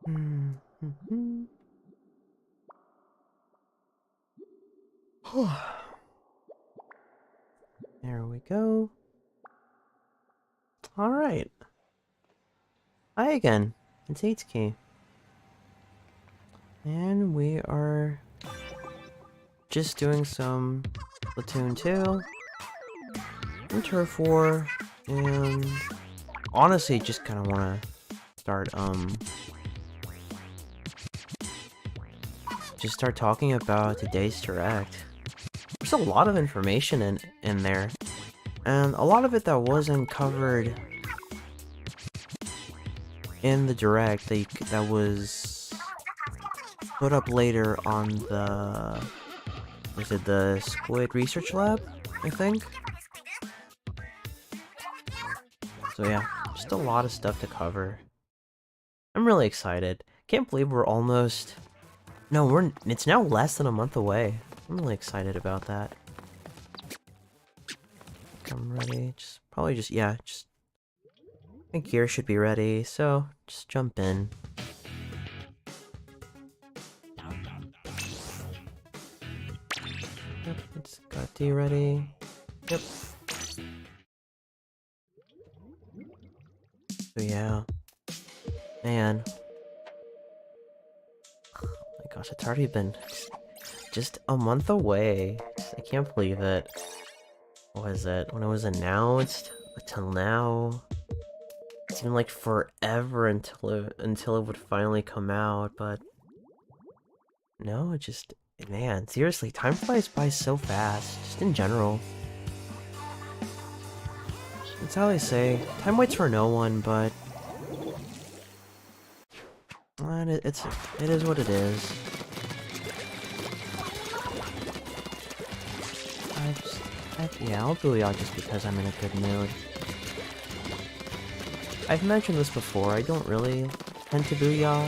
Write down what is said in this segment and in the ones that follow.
There we go. Alright. Hi again. It's H-Key. And we are just doing some Splatoon 2 and Turf War, and honestly just kinda wanna start start talking about today's direct. There's a lot of information in there, and a lot of it that wasn't covered in the direct that was put up later on the Squid Research Lab, I think? So yeah, just a lot of stuff to cover. I'm really excited. Can't believe we're almost... No, it's now less than a month away. I'm really excited about that. I'm ready. I think gear should be ready, so just jump in. Yep, it's got D ready. Yep. So yeah. Man. Oh my gosh, it's already been just a month away. I can't believe it. What was it? When it was announced until now? It seemed like forever until it would finally come out, but no, it just... Man, seriously, time flies by so fast, just in general. That's how they say, time waits for no one, but... it is what it is. Yeah, I'll booyah just because I'm in a good mood. I've mentioned this before, I don't really tend to booyah,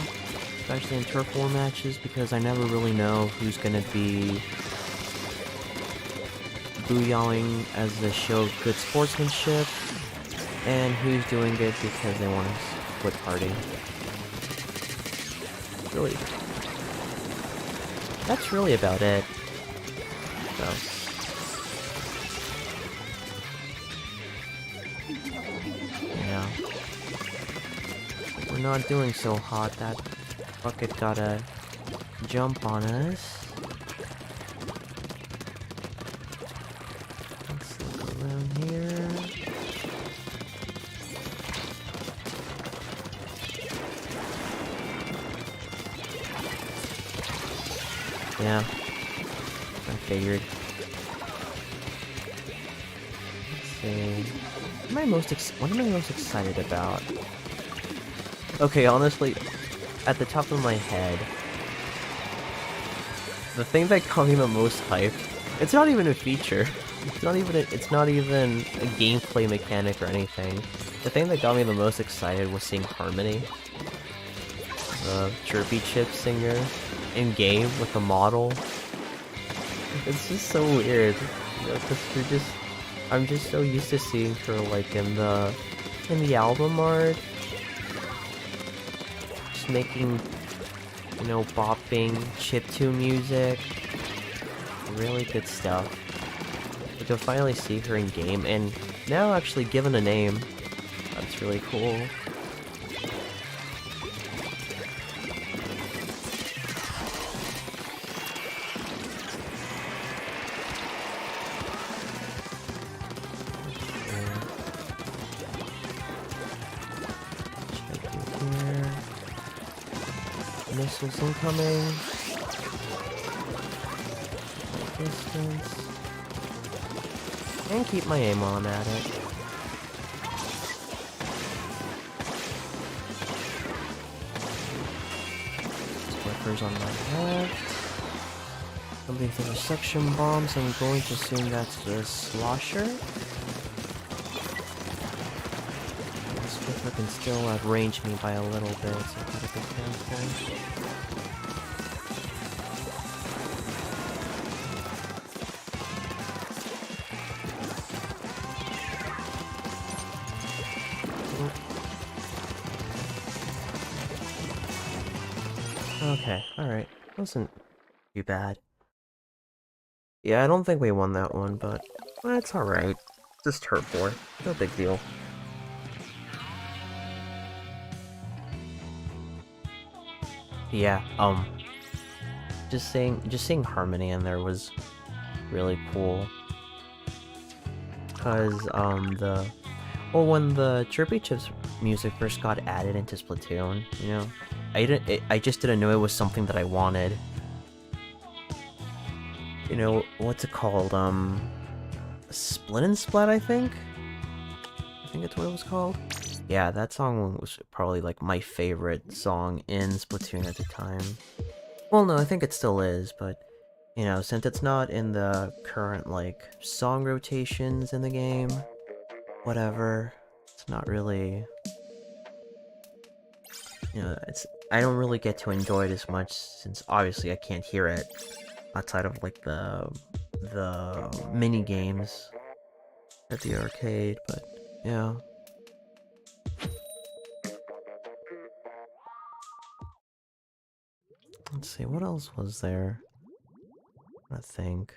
especially in Turf War matches, because I never really know who's gonna be booyahing as the show of good sportsmanship, and who's doing it because they want to split party. Really, that's really about it. So. Yeah. We're not doing so hot, that bucket gotta jump on us. Let's look around here. Yeah, I figured. Let's see. What am I most excited about? Okay, honestly, at the top of my head, the thing that got me the most hype, it's not even a feature. It's not even a gameplay mechanic or anything. The thing that got me the most excited was seeing Harmony, the Chirpy Chip singer, in game with the model. It's just so weird, you know, because I'm just so used to seeing her like in the album art, just making, you know, bopping chiptune music, really good stuff. But to finally see her in game and now actually given a name, that's really cool. Missiles incoming. Distance. And keep my aim on at it. Squiffers on my left. Something for the suction bombs. I'm going to assume that's the slosher. The Squiffer can still outrange me by a little bit, so I gotta be careful. Okay, alright. Wasn't too bad. Yeah, I don't think we won that one, but it's alright. Just turf war. No big deal. Yeah, just seeing Harmony in there was really cool. Cause, when the Chirpy Chips music first got added into Splatoon, you know, I just didn't know it was something that I wanted. You know, what's it called, Split and Splat, I think? I think that's what it was called. Yeah, that song was probably, like, my favorite song in Splatoon at the time. Well, no, I think it still is, but, you know, since it's not in the current, like, song rotations in the game, whatever, it's not really... You know, I don't really get to enjoy it as much, since obviously I can't hear it outside of, like, the mini games at the arcade, but, yeah. Let's see, what else was there? I think.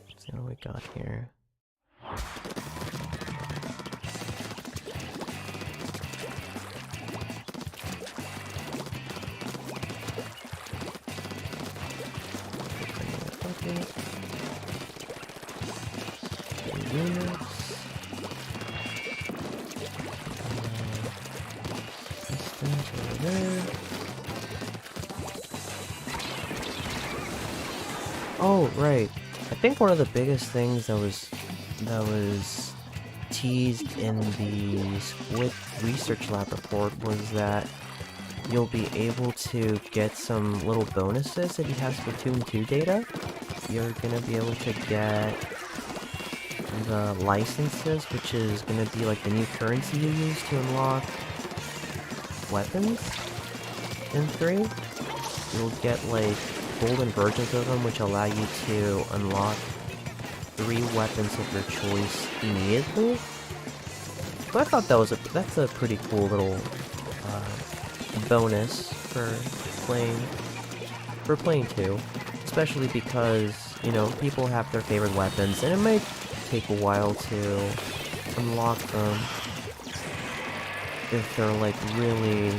Let's see what we got here. Units. Over there. Oh, right. I think one of the biggest things that was teased in the Squid Research Lab report was that you'll be able to get some little bonuses if you have Splatoon 2 data. You're gonna be able to get the licenses, which is gonna be like the new currency you use to unlock weapons in 3. You'll get like golden versions of them, which allow you to unlock 3 weapons of your choice immediately. So I thought that's a pretty cool little bonus for playing 2, especially because, you know, people have their favorite weapons, and it might take a while to unlock them if they're like really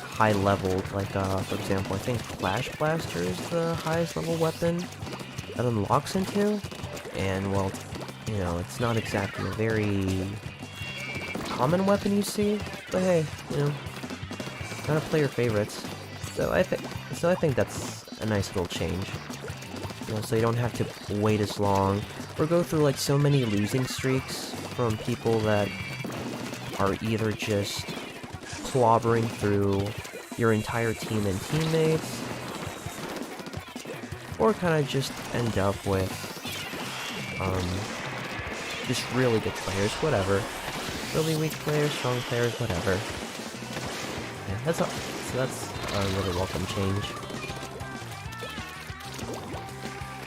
high leveled. Like, for example, I think Flash Blaster is the highest level weapon that unlocks in 2, and well, you know, it's not exactly a very common weapon you see, but hey, you know, gotta play your favorites. So I think that's a nice little change. You know, so you don't have to wait as long or go through like so many losing streaks from people that are either just clobbering through your entire team and teammates, or kind of just end up with just really good players, whatever. Really weak players, strong players, whatever. Yeah, that's a really welcome change.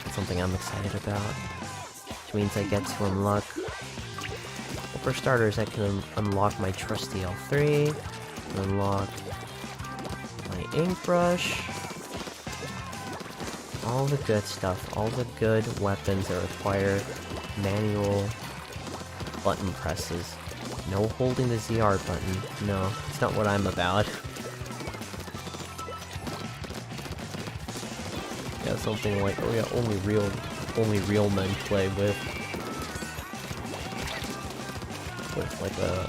It's something I'm excited about. Which means I get to unlock... Well, for starters, I can unlock my trusty L3, unlock my ink brush, all the good stuff, all the good weapons that require manual button presses. No holding the ZR button. No, it's not what I'm about. Yeah, something like, oh yeah, only real men play with like a...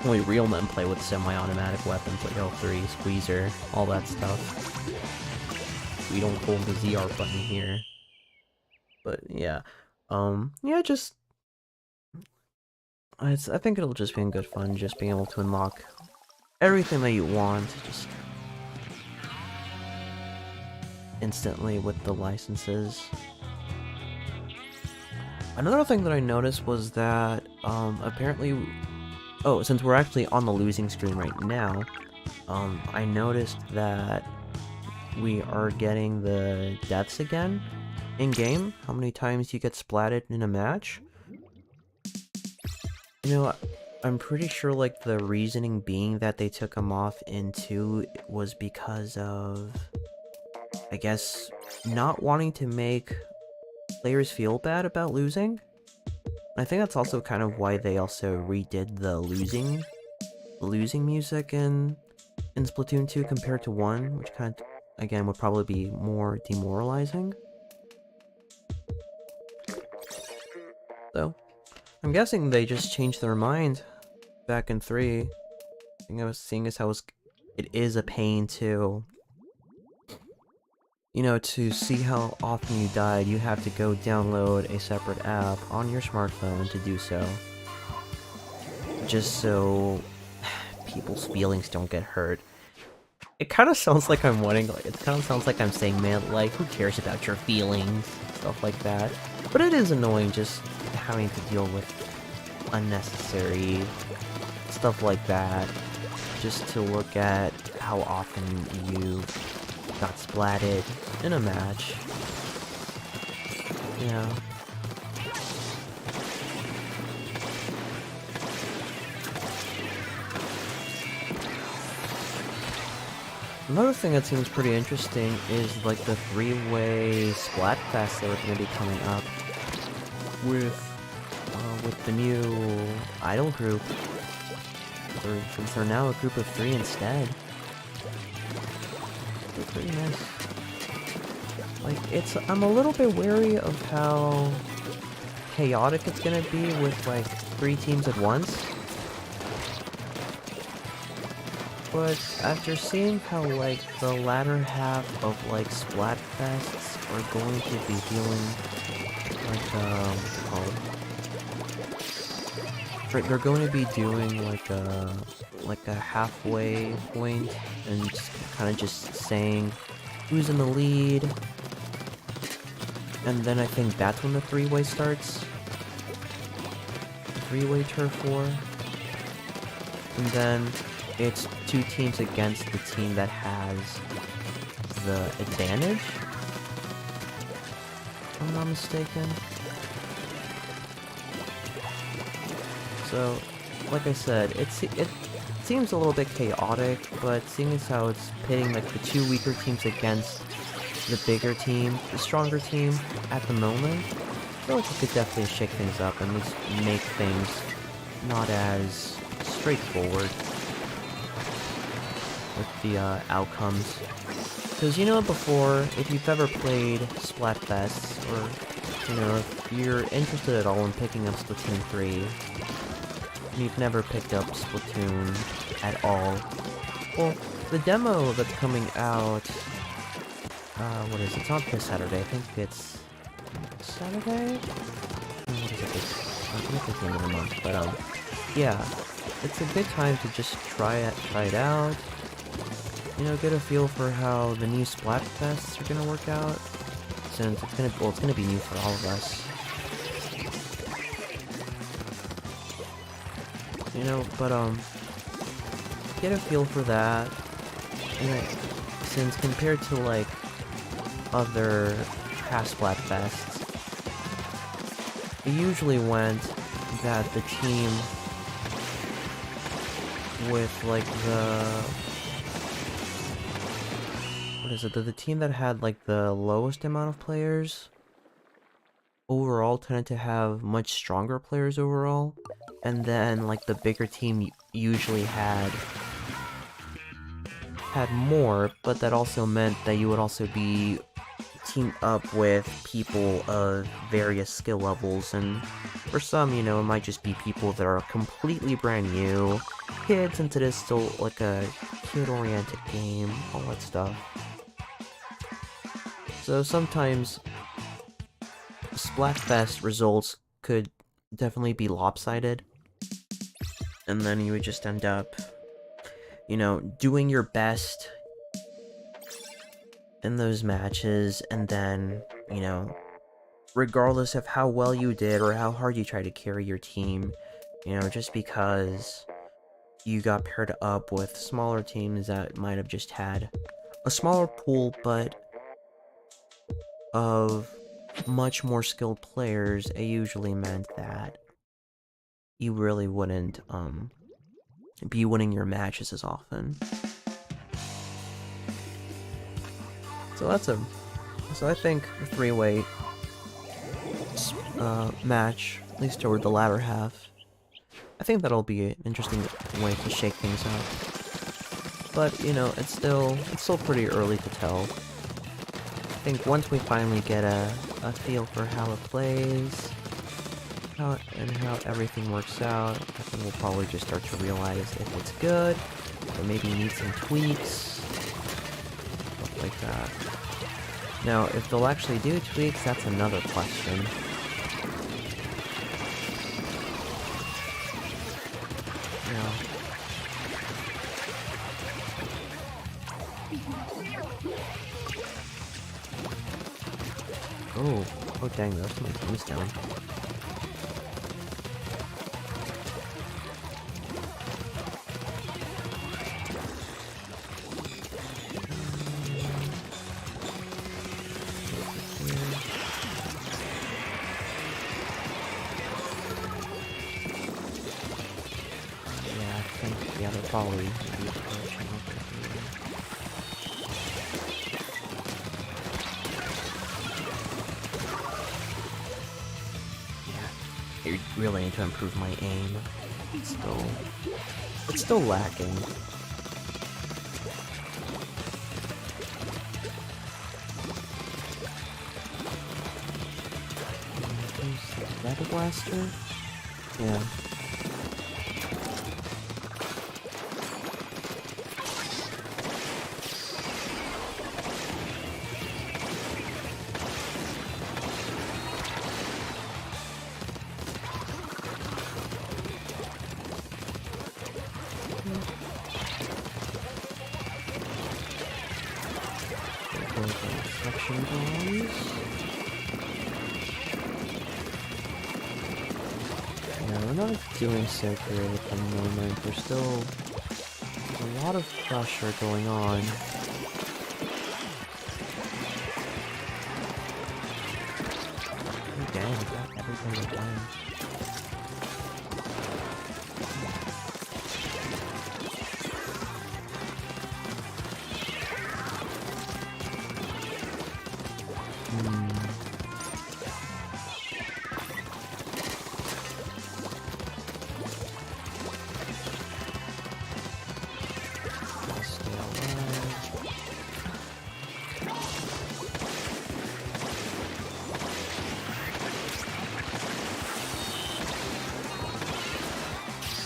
Only real men play with semi-automatic weapons like L3, Squeezer, all that stuff. We don't hold the ZR button here. But yeah. Yeah, just... I think it'll just be good fun, just being able to unlock everything that you want, just instantly with the licenses. Another thing that I noticed was that, apparently... Oh, since we're actually on the losing screen right now, I noticed that we are getting the deaths again in-game. How many times you get splatted in a match. You know, I'm pretty sure, like, the reasoning being that they took him off in 2 was because of, I guess, not wanting to make players feel bad about losing. I think that's also kind of why they also redid the losing music in Splatoon 2 compared to 1, which kind of, again, would probably be more demoralizing. So, I'm guessing they just changed their mind back in 3. Seeing as how it is a pain to, you know, to see how often you died, you have to go download a separate app on your smartphone to do so. Just so people's feelings don't get hurt. It kind of sounds like I'm wanting, like, it kind of sounds like I'm saying, man, like, who cares about your feelings? Stuff like that. But it is annoying just having to deal with unnecessary stuff like that. Just to look at how often you got splatted in a match. You know. Another thing that seems pretty interesting is, like, the 3-way Splatfest that are going to be coming up with the new idol group. Since they're now a group of 3 instead. They're pretty nice. Like, I'm a little bit wary of how chaotic it's gonna be with, like, 3 teams at once. But after seeing how, like, the latter half of, like, Splatfests are going to be feeling like, what's it called? They're going to be doing, like a halfway point, and kind of just saying who's in the lead. And then I think that's when the 3-way starts. The 3-way turf war. And then it's 2 teams against the team that has the advantage, if I'm not mistaken. So, like I said, it seems a little bit chaotic, but seeing as how it's pitting, like, the 2 weaker teams against the bigger team, the stronger team, at the moment, I feel like it could definitely shake things up and just make things not as straightforward with the outcomes. Because, you know, before, if you've ever played Splatfests, or, you know, if you're interested at all in picking up Splatoon 3, and you've never picked up Splatoon at all, well, the demo that's coming out, what is it? It's not this Saturday, I think it's Saturday? What is it? I think it's the end of the month, but, yeah, it's a good time to just try it out, you know, get a feel for how the new Splatfests are gonna work out, since it's gonna be new for all of us. You know, but, get a feel for that, you know, since compared to, like, other past Splatfests, it usually went that the team with, like, the team that had, like, the lowest amount of players overall tended to have much stronger players overall, and then, like, the bigger team usually had more, but that also meant that you would also be teamed up with people of various skill levels, and for some, you know, it might just be people that are completely brand new, kids, since it is still, like, a kid-oriented game, all that stuff. So sometimes Splatfest results could definitely be lopsided, and then you would just end up, you know, doing your best in those matches, and then, you know, regardless of how well you did or how hard you tried to carry your team, you know, just because you got paired up with smaller teams that might have just had a smaller pool, but of much more skilled players, it usually meant that you really wouldn't, be winning your matches as often. So I think a three-way match, at least toward the latter half, I think that'll be an interesting way to shake things up. But, you know, it's still pretty early to tell. I think once we finally get a feel for how it plays, and how everything works out, I think we'll probably just start to realize if it's good, or maybe need some tweaks, stuff like that. Now, if they'll actually do tweaks, that's another question. Oh dang, there's so many things down. Yeah, I think, yeah, they're probably I really need to improve my aim. It's still lacking. Is that a blaster? Yeah. Section bombs. Yeah, we're not doing so great at the moment. There's still a lot of pressure going on. Oh, dang, we got everything done.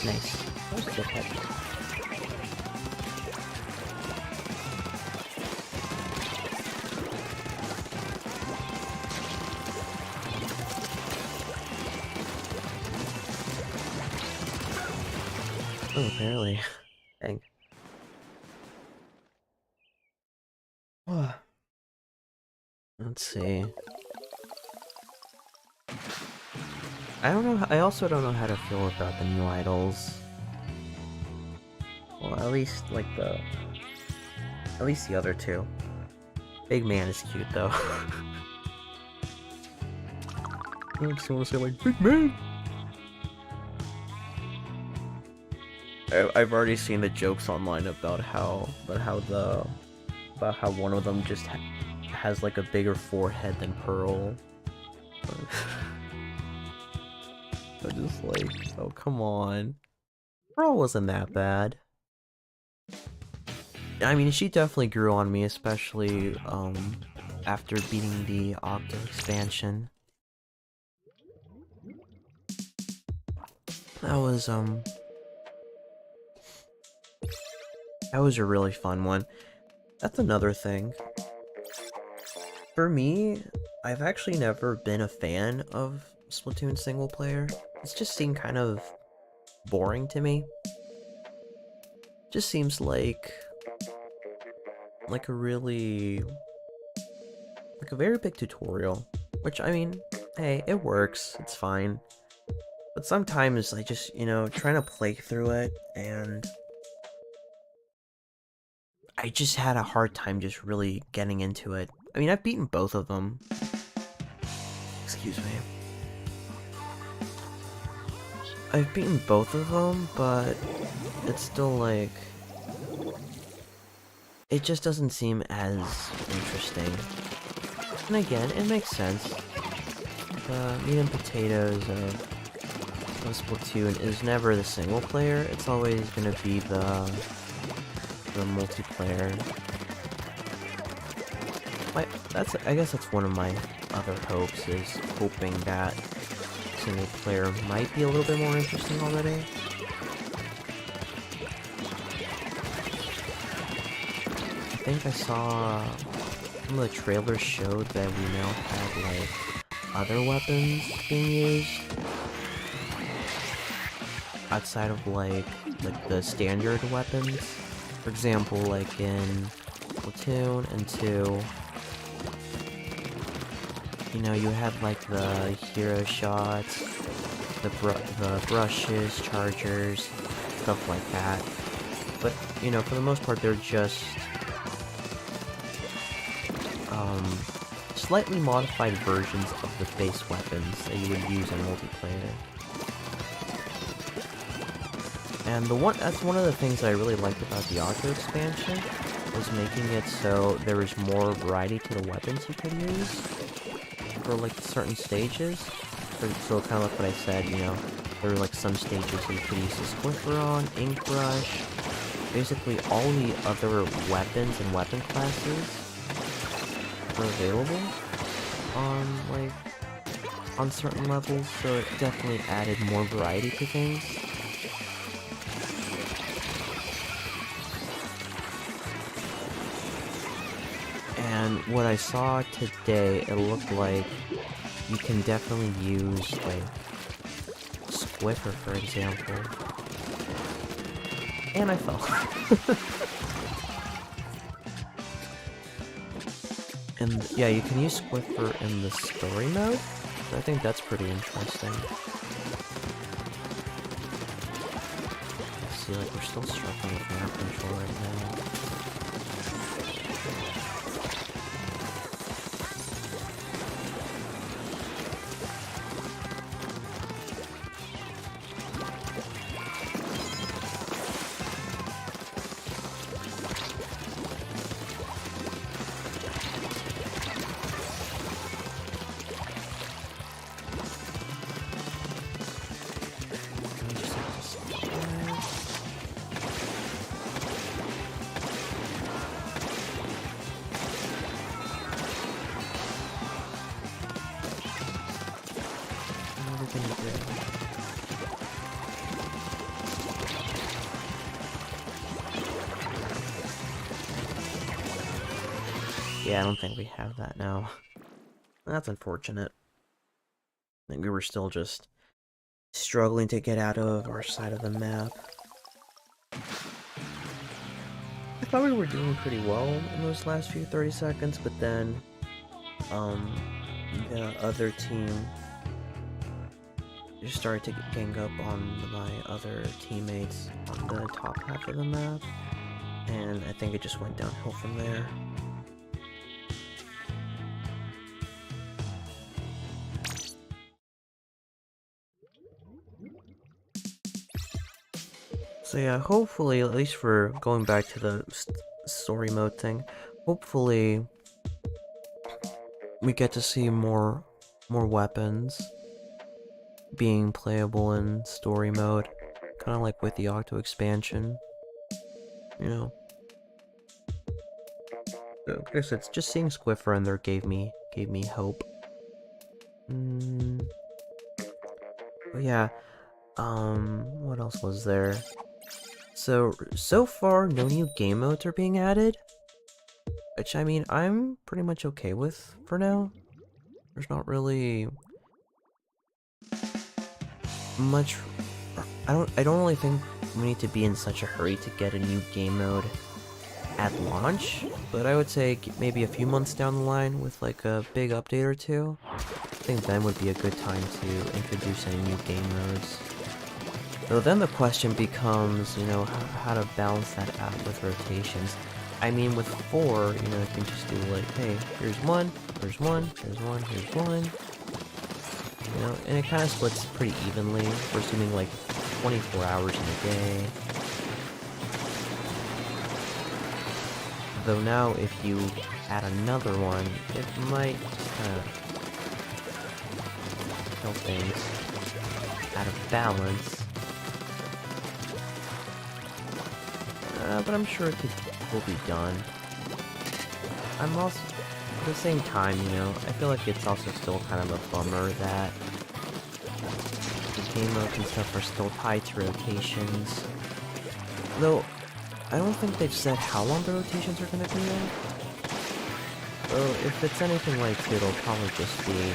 Nice. That was a good hit. Oh, barely. Dang. Let's see. I don't know. I also don't know how to feel about the new idols. Well, at least the other two. Big Man is cute though. I just want to say like Big Man. I've already seen the jokes online about how one of them just has like a bigger forehead than Pearl. I'm just like, oh come on, Pearl wasn't that bad. I mean, she definitely grew on me, especially after beating the Octo expansion. That was a really fun one. That's another thing. For me, I've actually never been a fan of Splatoon single player. It's just seemed kind of boring to me. Just seems like a very big tutorial, which I mean, hey, it works, it's fine. But sometimes I just, trying to play through it, and I just had a hard time just really getting into it. I mean, I've beaten both of them. Excuse me. I've beaten both of them, but it's still like... it just doesn't seem as interesting. And again, it makes sense. The meat and potatoes of Splatoon is never the single player. It's always gonna be the multiplayer. I guess that's one of my other hopes, is hoping that single player might be a little bit more interesting already. I think I saw some of the trailers showed that we now have like other weapons being used outside of like the standard weapons. For example, like in Splatoon and 2, you know, you had like the hero shots, the brushes, chargers, stuff like that. But, you know, for the most part, they're just slightly modified versions of the base weapons that you would use in multiplayer. And that's one of the things that I really liked about the Octo expansion, was making it so there was more variety to the weapons you could use for like certain stages. So kind of like what I said, you know, there were like some stages that you could use the Squiffer on, Ink Brush, basically all the other weapons and weapon classes were available on certain levels, so it definitely added more variety to things. And what I saw today, it looked like you can definitely use, like, Squiffer, for example. And I fell. And yeah, you can use Squiffer in the story mode. I think that's pretty interesting. See, like, we're still struggling with map control right now. Yeah, I don't think we have that now. That's unfortunate. I think we were still just struggling to get out of our side of the map. I thought we were doing pretty well in those last few 30 seconds, but then, the other team just started to gang up on my other teammates on the top half of the map, and I think it just went downhill from there. So yeah, hopefully, at least for going back to the story mode thing, hopefully we get to see more weapons being playable in story mode, kind of like with the Octo expansion, you know. So, like I said, just seeing Squiffer in there gave me hope. But yeah, what else was there? So far, no new game modes are being added, which, I mean, I'm pretty much okay with for now. There's not really much. I don't really think we need to be in such a hurry to get a new game mode at launch, but I would say maybe a few months down the line with like a big update or two. I think then would be a good time to introduce any new game modes. So then the question becomes, you know, how to balance that out with rotations. I mean, with 4, you know, you can just do like, hey, here's one, here's one, here's one, here's one. You know, and it kind of splits pretty evenly. We're assuming like 24 hours in a day. Though now, if you add another one, it might just kind of kill things out of balance. But I'm sure it will be done. I'm also, at the same time, you know, I feel like it's also still kind of a bummer that the game modes and stuff are still tied to rotations. Though, I don't think they've said how long the rotations are going to be in. So, if it's anything like 2, it'll probably just be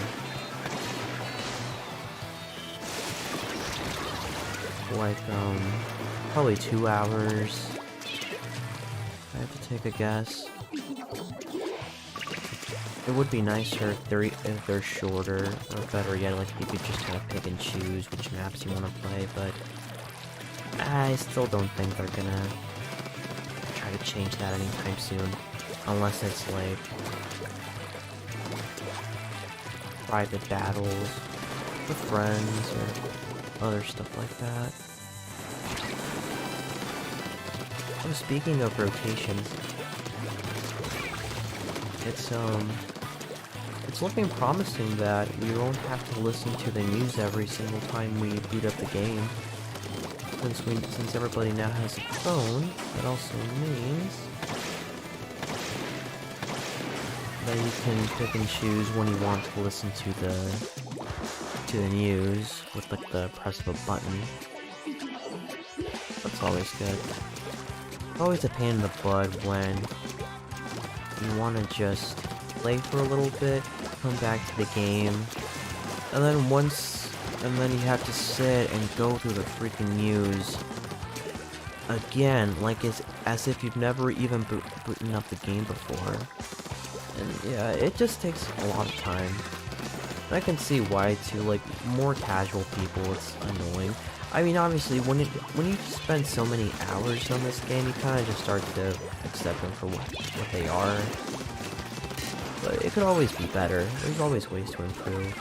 like, probably 2 hours. I have to take a guess. It would be nicer if they're shorter, or better yet, like you could just kind of pick and choose which maps you want to play, but I still don't think they're gonna try to change that anytime soon, unless it's like private battles with friends or other stuff like that. Oh, speaking of rotations, it's looking promising that we won't have to listen to the news every single time we boot up the game. Since everybody now has a phone, that also means that you can pick and choose when you want to listen to the news with like the press of a button. That's always good. Always a pain in the butt when you want to just play for a little bit, come back to the game, and then you have to sit and go through the freaking news again, like as if you've never even booted up the game before. And yeah, it just takes a lot of time. And I can see why to like more casual people it's annoying. I mean, obviously, when you spend so many hours on this game, you kind of just start to accept them for what they are. But it could always be better. There's always ways to improve.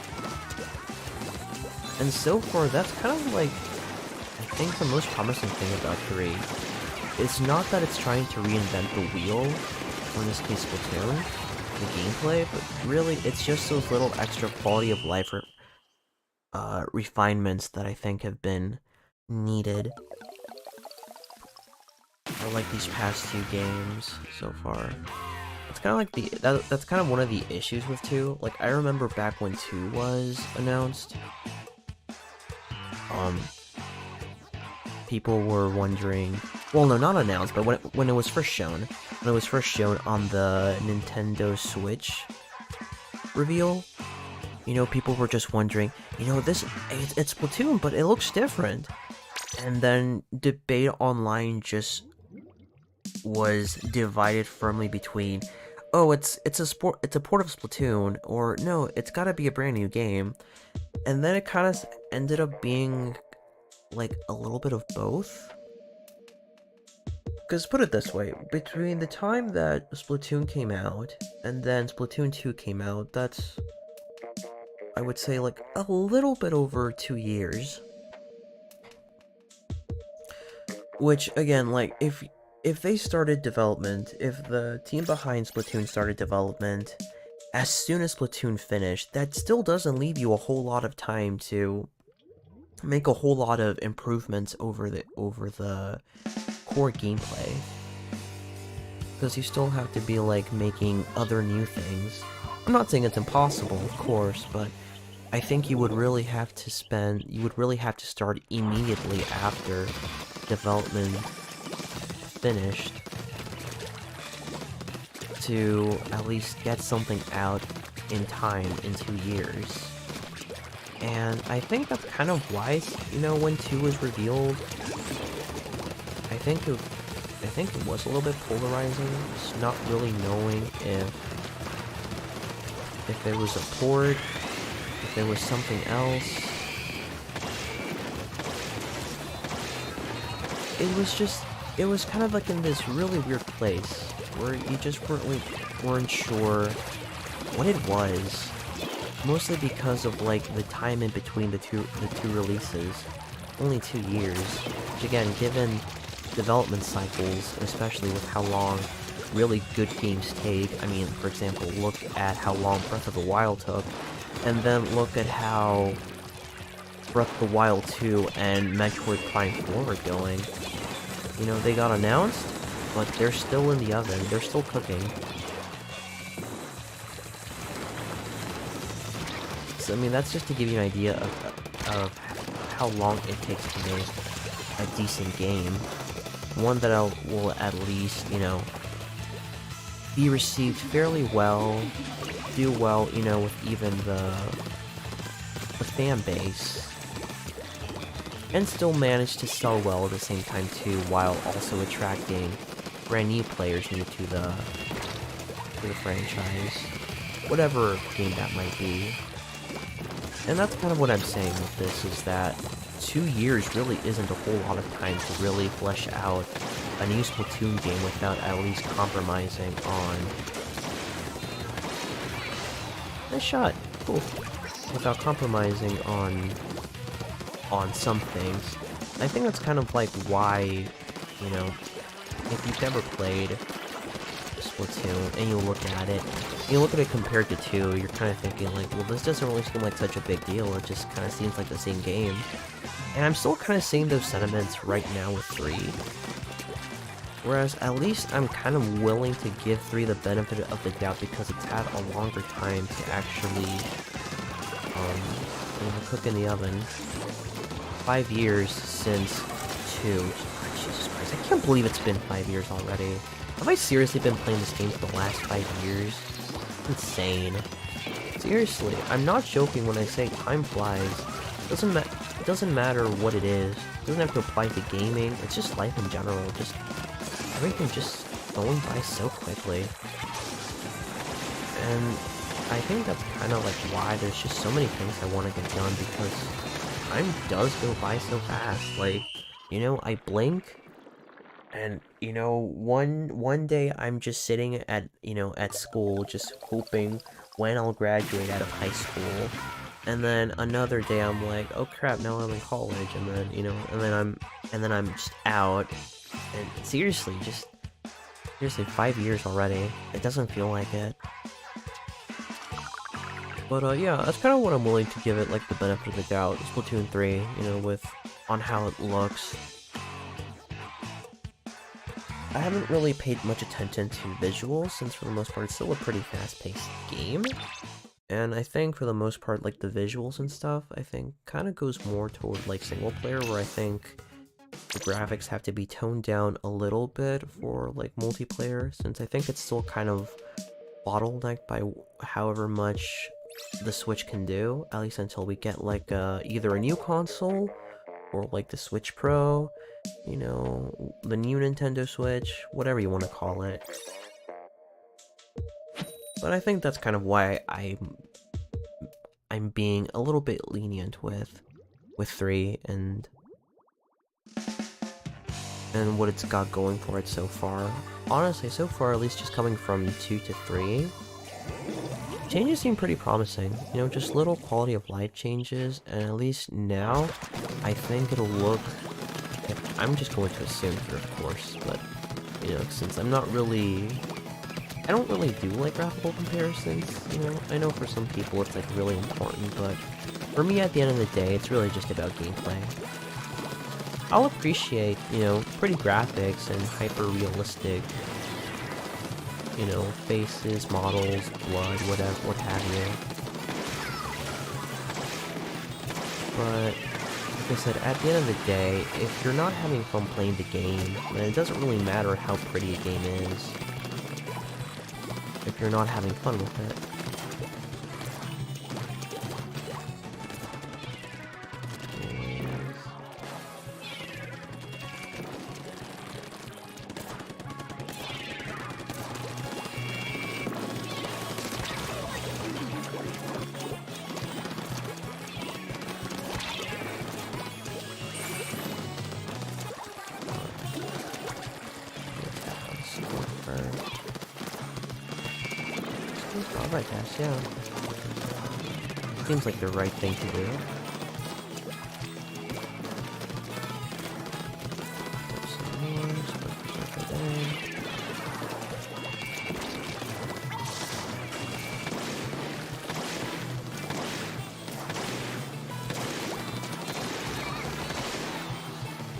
And so far, that's kind of like, I think the most promising thing about 3. It's not that it's trying to reinvent the wheel, or in this case Splatoon, the gameplay, but really it's just those little extra quality of life refinements that I think have been needed for like these past 2 games so far. It's kind of like that's kind of one of the issues with 2. Like I remember back when 2 was announced, people were wondering. Well, no, not announced, but when it was first shown, on the Nintendo Switch reveal. You know, people were just wondering, you know, it's Splatoon, but it looks different. And then debate online just was divided firmly between, oh, it's a port of Splatoon, or no, it's gotta be a brand new game. And then it kind of ended up being like a little bit of both. Because put it this way, between the time that Splatoon came out and then Splatoon 2 came out, that's, I would say, like a little bit over 2 years. Which, again, like, if they started development, if the team behind Splatoon started development as soon as Splatoon finished, that still doesn't leave you a whole lot of time to make a whole lot of improvements over the core gameplay. Because you still have to be, like, making other new things. I'm not saying it's impossible, of course, but I think you would really have to start immediately after development finished to at least get something out in time in 2 years. And I think that's kind of why, you know, when 2 was revealed, I think it was a little bit polarizing, just not really knowing if there was a port, if there was something else. It was just it was kind of like in this really weird place where you just weren't sure what it was, mostly because of like the time in between the two releases, only 2 years, which again, given development cycles, especially with how long really good games take. I mean, for example, look at how long Breath of the Wild took, and then look at how Breath of the Wild 2 and Metroid Prime 4 are going. You know, they got announced, but they're still in the oven, they're still cooking. So, I mean, that's just to give you an idea of how long it takes to make a decent game. One that will at least, you know, be received fairly well, do well, you know, with even the fan base, and still manage to sell well at the same time too, while also attracting brand new players new to the franchise, whatever game that might be. And that's kind of what I'm saying with this, is that 2 years really isn't a whole lot of time to really flesh out a new Splatoon game without at least compromising on... Nice shot! Cool. Without compromising on some things. I think that's kind of like why, you know, if you've never played Splatoon and you look at it compared to 2, you're kind of thinking like, well, this doesn't really seem like such a big deal, it just kind of seems like the same game. And I'm still kind of seeing those sentiments right now with 3. Whereas at least I'm kind of willing to give 3 the benefit of the doubt because it's had a longer time to actually, you know, cook in the oven. 5 years since 2. Jesus Christ, I can't believe it's been 5 years already. Have I seriously been playing this game for the last 5 years? Insane. Seriously, I'm not joking when I say time flies. It doesn't matter what it is. It doesn't have to apply to gaming. It's just life in general. Just everything just going by so quickly. And I think that's kind of like why there's just so many things I want to get done, because time does go by so fast. Like, you know, I blink, and, you know, one day I'm just sitting at, you know, at school, just hoping when I'll graduate out of high school, and then another day I'm like, oh crap, now I'm in college, and then, you know, and then I'm just out, and seriously, 5 years already. It doesn't feel like it. But, yeah, that's kind of what I'm willing to give it, like, the benefit of the doubt. Splatoon 3, you know, on how it looks. I haven't really paid much attention to visuals, since for the most part it's still a pretty fast-paced game. And I think for the most part, like, the visuals and stuff, I think kind of goes more toward, like, single-player, where I think the graphics have to be toned down a little bit for, like, multiplayer, since I think it's still kind of bottlenecked by however much the Switch can do, at least until we get, like, either a new console, or, like, the Switch Pro, you know, the new Nintendo Switch, whatever you want to call it. But I think that's kind of why I'm being a little bit lenient with 3 and what it's got going for it so far. Honestly, so far, at least just coming from 2 to 3, changes seem pretty promising. You know, just little quality of life changes, and at least now, I think it'll look... I'm just going to assume here, of course, but, you know, since I don't really do, like, graphical comparisons, you know? I know for some people it's, like, really important, but for me, at the end of the day, it's really just about gameplay. I'll appreciate, you know, pretty graphics and hyper-realistic, you know, faces, models, blood, whatever, what have you. But, like I said, at the end of the day, if you're not having fun playing the game, then it doesn't really matter how pretty a game is, if you're not having fun with it. Alright, guys, yeah. Seems like the right thing to do. Some more,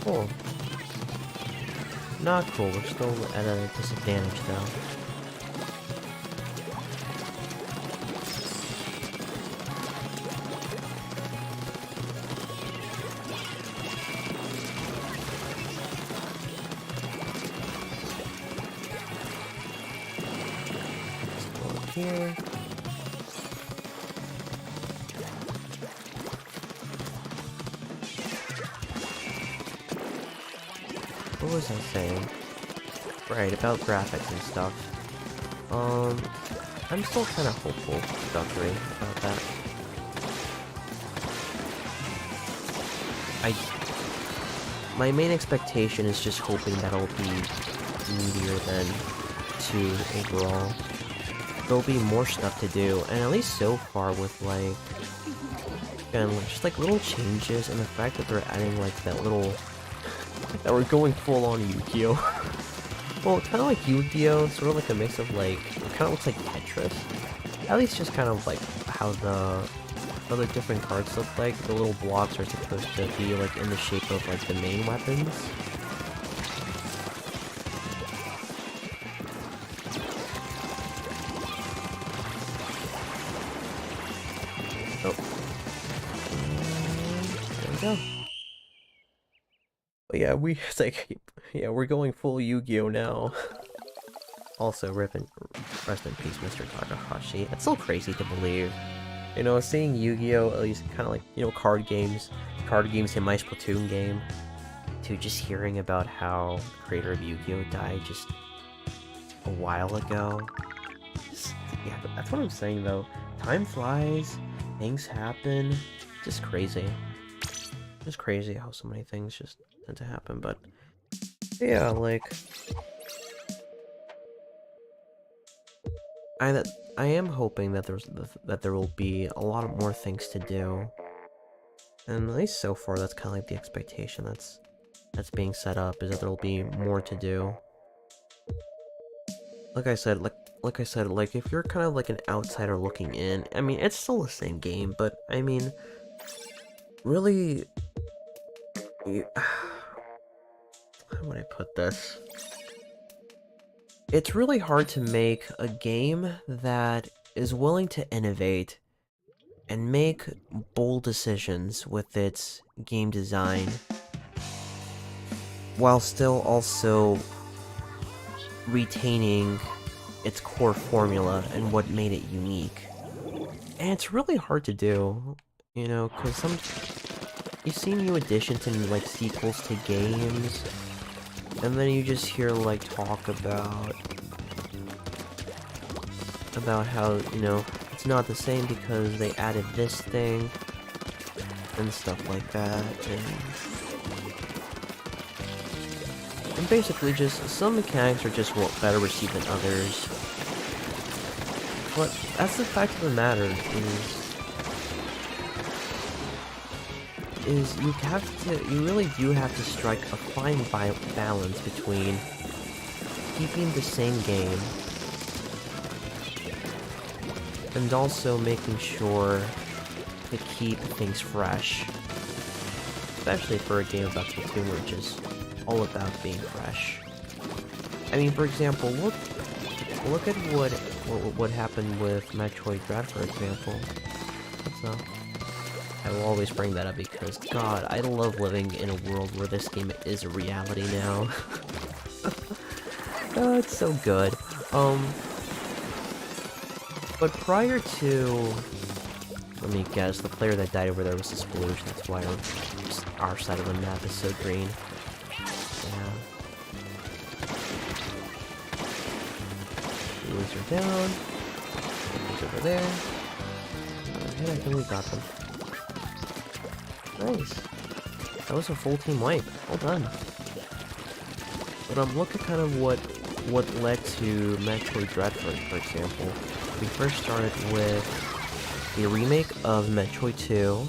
cool. Not cool, we're still at a disadvantage though. Here. What was I saying? Right, about graphics and stuff. I'm still kind of hopeful about that. My main expectation is just hoping that it'll be meatier than 2 overall. There'll be more stuff to do, and at least so far with like, again, just like little changes, and the fact that they're adding like that little, that we're going full on Yu-Gi-Oh. Well, kind of like Yu-Gi-Oh, sort of like a mix of like, it kind of looks like Tetris. At least just kind of like how the different cards look like. The little blocks are supposed to be like in the shape of like the main weapons. Oh. There we go. But yeah, it's like, yeah, we're going full Yu-Gi-Oh now. Also, rest in peace, Mr. Takahashi. That's so crazy to believe. You know, seeing Yu-Gi-Oh, at least kind of like, you know, card games in my Splatoon game, to just hearing about how the creator of Yu-Gi-Oh died just a while ago. Yeah, that's what I'm saying though. Time flies, things happen, just crazy. Just crazy how so many things just tend to happen, but yeah, like I am hoping that there will be a lot more things to do, and at least so far that's kind of like the expectation that's being set up, is that there will be more to do. Like I said, if you're kind of like an outsider looking in, I mean, it's still the same game, but I mean, really, how would I put this? It's really hard to make a game that is willing to innovate and make bold decisions with its game design, while still also retaining its core formula and what made it unique. And it's really hard to do, you know, because you see new additions and like sequels to games, and then you just hear like talk about how, you know, it's not the same because they added this thing and stuff like that, and basically just some mechanics are just better received than others. But that's the fact of the matter, is you really do have to strike a fine balance between keeping the same game and also making sure to keep things fresh. Especially for a game about Splatoon, which is all about being fresh. I mean, for example, look at what happened with Metroid Dread, for example. So I will always bring that up because, God, I love living in a world where this game is a reality now. Oh, it's so good. But prior to, let me guess, the player that died over there was the Sploosh. That's why our side of the map is so green. Yeah. These are down. These over there. And I think we got them. Nice. That was a full team wipe. Well done. But look at kind of what what led to Metroid Dread, for example. We first started with the remake of Metroid 2,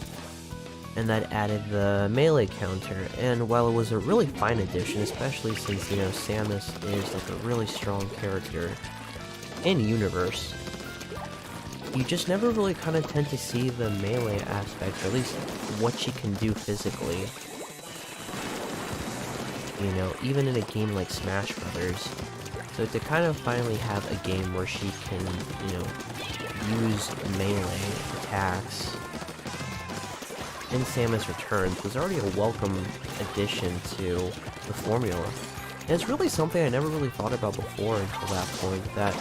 and that added the melee counter, and while it was a really fine addition, especially since, you know, Samus is like a really strong character in universe, you just never really kind of tend to see the melee aspect, or at least what she can do physically. You know, even in a game like Smash Brothers. So to kind of finally have a game where she can, you know, use melee attacks in Samus Returns was already a welcome addition to the formula. And it's really something I never really thought about before until that point, that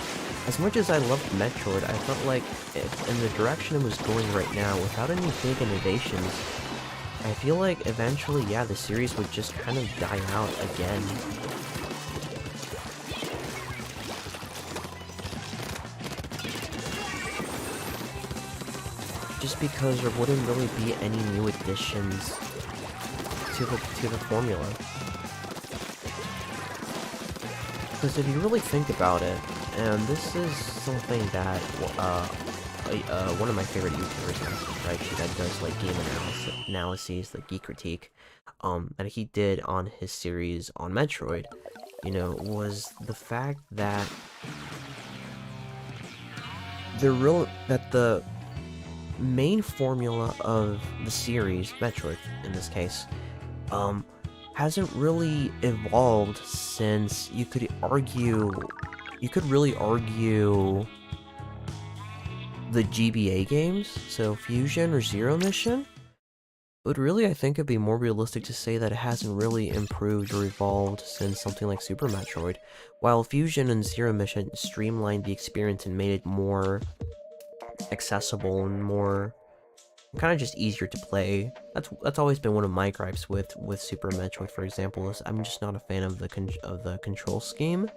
as much as I loved Metroid, I felt like in the direction it was going right now, without any big innovations, I feel like eventually, yeah, the series would just kind of die out again. Just because there wouldn't really be any new additions to the formula. Because if you really think about it, and this is something that one of my favorite YouTubers has, right? That does like game analyses, like Geek Critique, that he did on his series on Metroid, you know, was the fact that the main formula of the series, Metroid in this case, hasn't really evolved since you could really argue the GBA games, so Fusion or Zero Mission. But really, I think it'd be more realistic to say that it hasn't really improved or evolved since something like Super Metroid. While Fusion and Zero Mission streamlined the experience and made it more accessible and more kind of just easier to play. That's always been one of my gripes with Super Metroid, for example, is I'm just not a fan of the control scheme,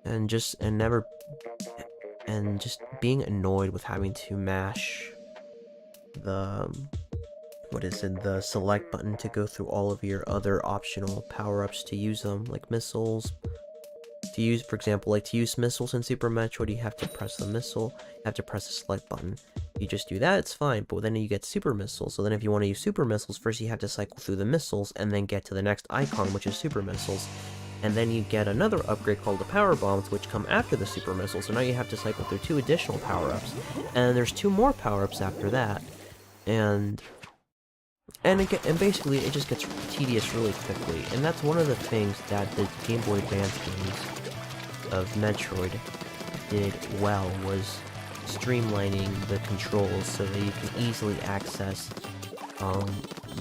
and just being annoyed with having to mash the the select button to go through all of your other optional power-ups to use them, like missiles. To use missiles in Super Metroid, you have to press the missile, you have to press the select button. You just do that, it's fine, but then you get super missiles, so then if you want to use super missiles, first you have to cycle through the missiles, and then get to the next icon, which is super missiles. And then you get another upgrade called the power bombs, which come after the super missiles, so now you have to cycle through 2 additional power-ups. And there's 2 more power-ups after that. And basically, it just gets tedious really quickly, and that's one of the things that the Game Boy Advance games of Metroid did well, was streamlining the controls so that you can easily access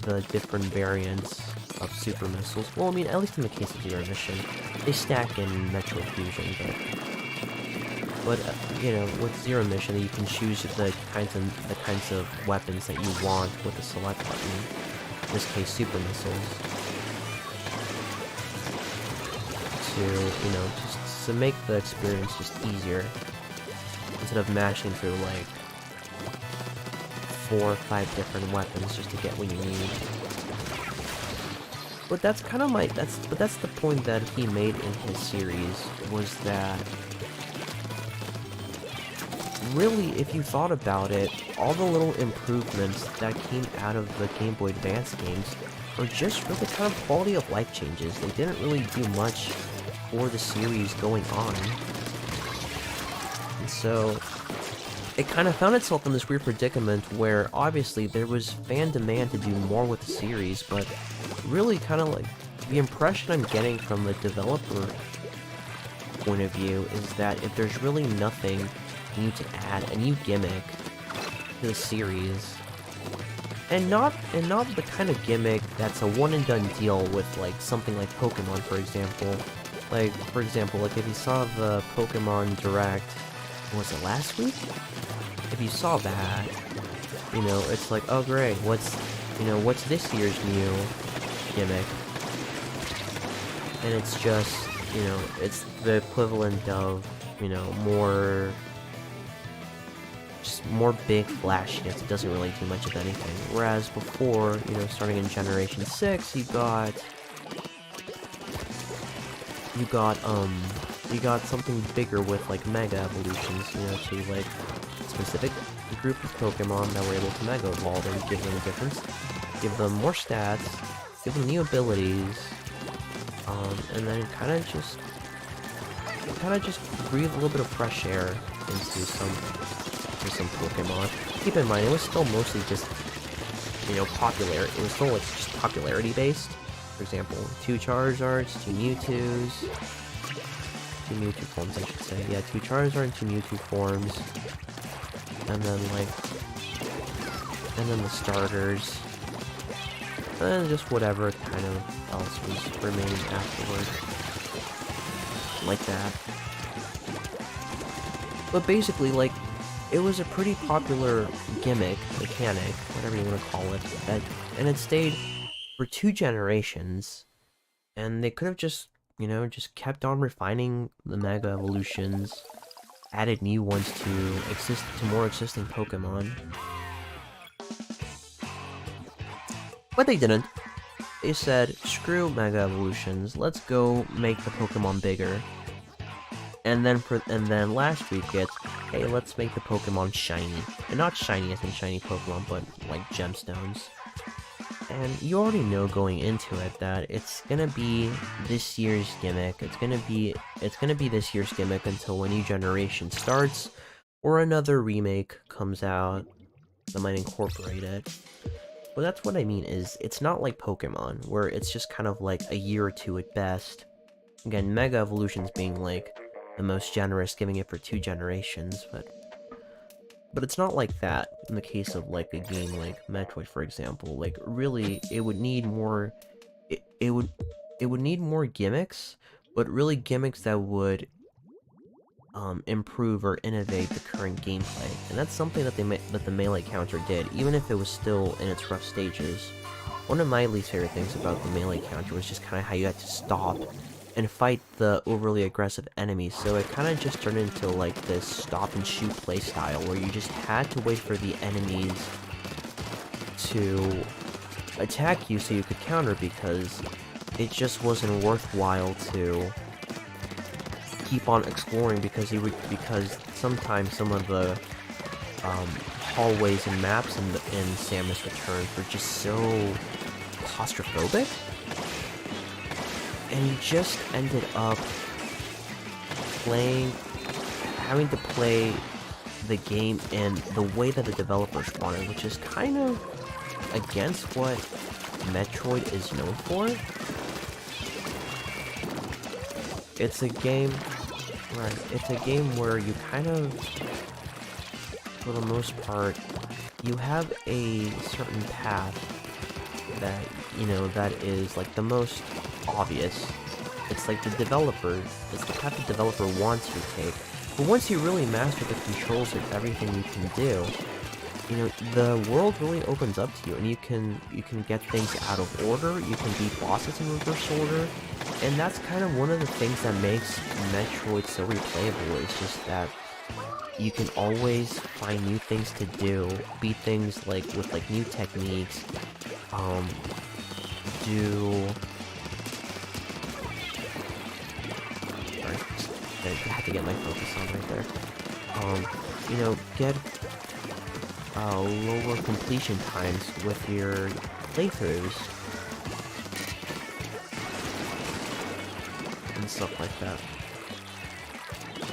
the different variants of super missiles. Well, I mean, at least in the case of Zero Mission, they stack in Metroid Fusion, but you know, with Zero Mission, you can choose the kinds of weapons that you want with the select button. In this case, super missiles. To, you know, just to make the experience just easier, instead of mashing through like 4 or 5 different weapons just to get what you need. But that's kind of that's the point that he made in his series, was that really, if you thought about it, all the little improvements that came out of the Game Boy Advance games are just really kind of quality of life changes. They didn't really do much for the series going on. And so it kind of found itself in this weird predicament where obviously there was fan demand to do more with the series, but really kind of like the impression I'm getting from the developer point of view is that if there's really nothing new to add, a new gimmick to the series, and not the kind of gimmick that's a one and done deal with like something like Pokemon, for example. Like, for example, like if you saw the Pokemon Direct, was it last week? If you saw that, you know, it's like, oh great, what's this year's new gimmick? And it's just, you know, it's the equivalent of, you know, more big flashiness. It doesn't really do much of anything. Whereas before, you know, starting in Generation 6, you got you got something bigger with like Mega Evolutions, you know, to like specific group of Pokemon that were able to Mega Evolve and give them a difference, give them more stats, give them new abilities, and then kind of just breathe a little bit of fresh air into some Pokemon. Keep in mind, it was still mostly just, you know, popular. It was still like just popularity based. For example, 2 Charizards, 2 Mewtwo's, 2 Mewtwo forms, I should say. Yeah, 2 Charizard and 2 Mewtwo forms, and then the starters, and then just whatever kind of else was remaining afterward, like that. But basically, like, it was a pretty popular gimmick, mechanic, whatever you want to call it, and it stayed for 2 generations, and they could have just, you know, just kept on refining the Mega Evolutions, added new ones to more existing Pokemon. But they didn't. They said, screw Mega Evolutions, let's go make the Pokemon bigger. And then last week it's, hey, let's make the Pokemon shiny. And not shiny as in shiny Pokemon, but like gemstones. And you already know going into it that it's gonna be this year's gimmick. It's gonna be this year's gimmick until a new generation starts, or another remake comes out that might incorporate it. But that's what I mean, is it's not like Pokemon, where it's just kind of like a year or 2 at best. Again, Mega Evolutions being like the most generous, giving it for 2 generations, but it's not like that in the case of like a game like Metroid, for example. Like, really, it would need more. It would need more gimmicks, but really gimmicks that would improve or innovate the current gameplay, and that's something that the melee counter did, even if it was still in its rough stages. One of my least favorite things about the melee counter was just kind of how you had to stop and fight the overly aggressive enemies, so it kind of just turned into like this stop and shoot playstyle where you just had to wait for the enemies to attack you so you could counter, because it just wasn't worthwhile to keep on exploring, because sometimes some of the hallways and maps in Samus Returns were just so claustrophobic. And you just ended up having to play the game in the way that the developers wanted, which is kind of against what Metroid is known for. It's a game where you kind of, for the most part, you have a certain path that, you know, that is like the most obvious. It's like it's the path the developer wants you to take. But once you really master the controls of everything you can do, you know, the world really opens up to you, and you can get things out of order, you can beat bosses in reverse order, and that's kind of one of the things that makes Metroid so replayable, is just that you can always find new things to do, beat things like with like new techniques, I had to get my focus on right there. You know, get lower completion times with your playthroughs and stuff like that.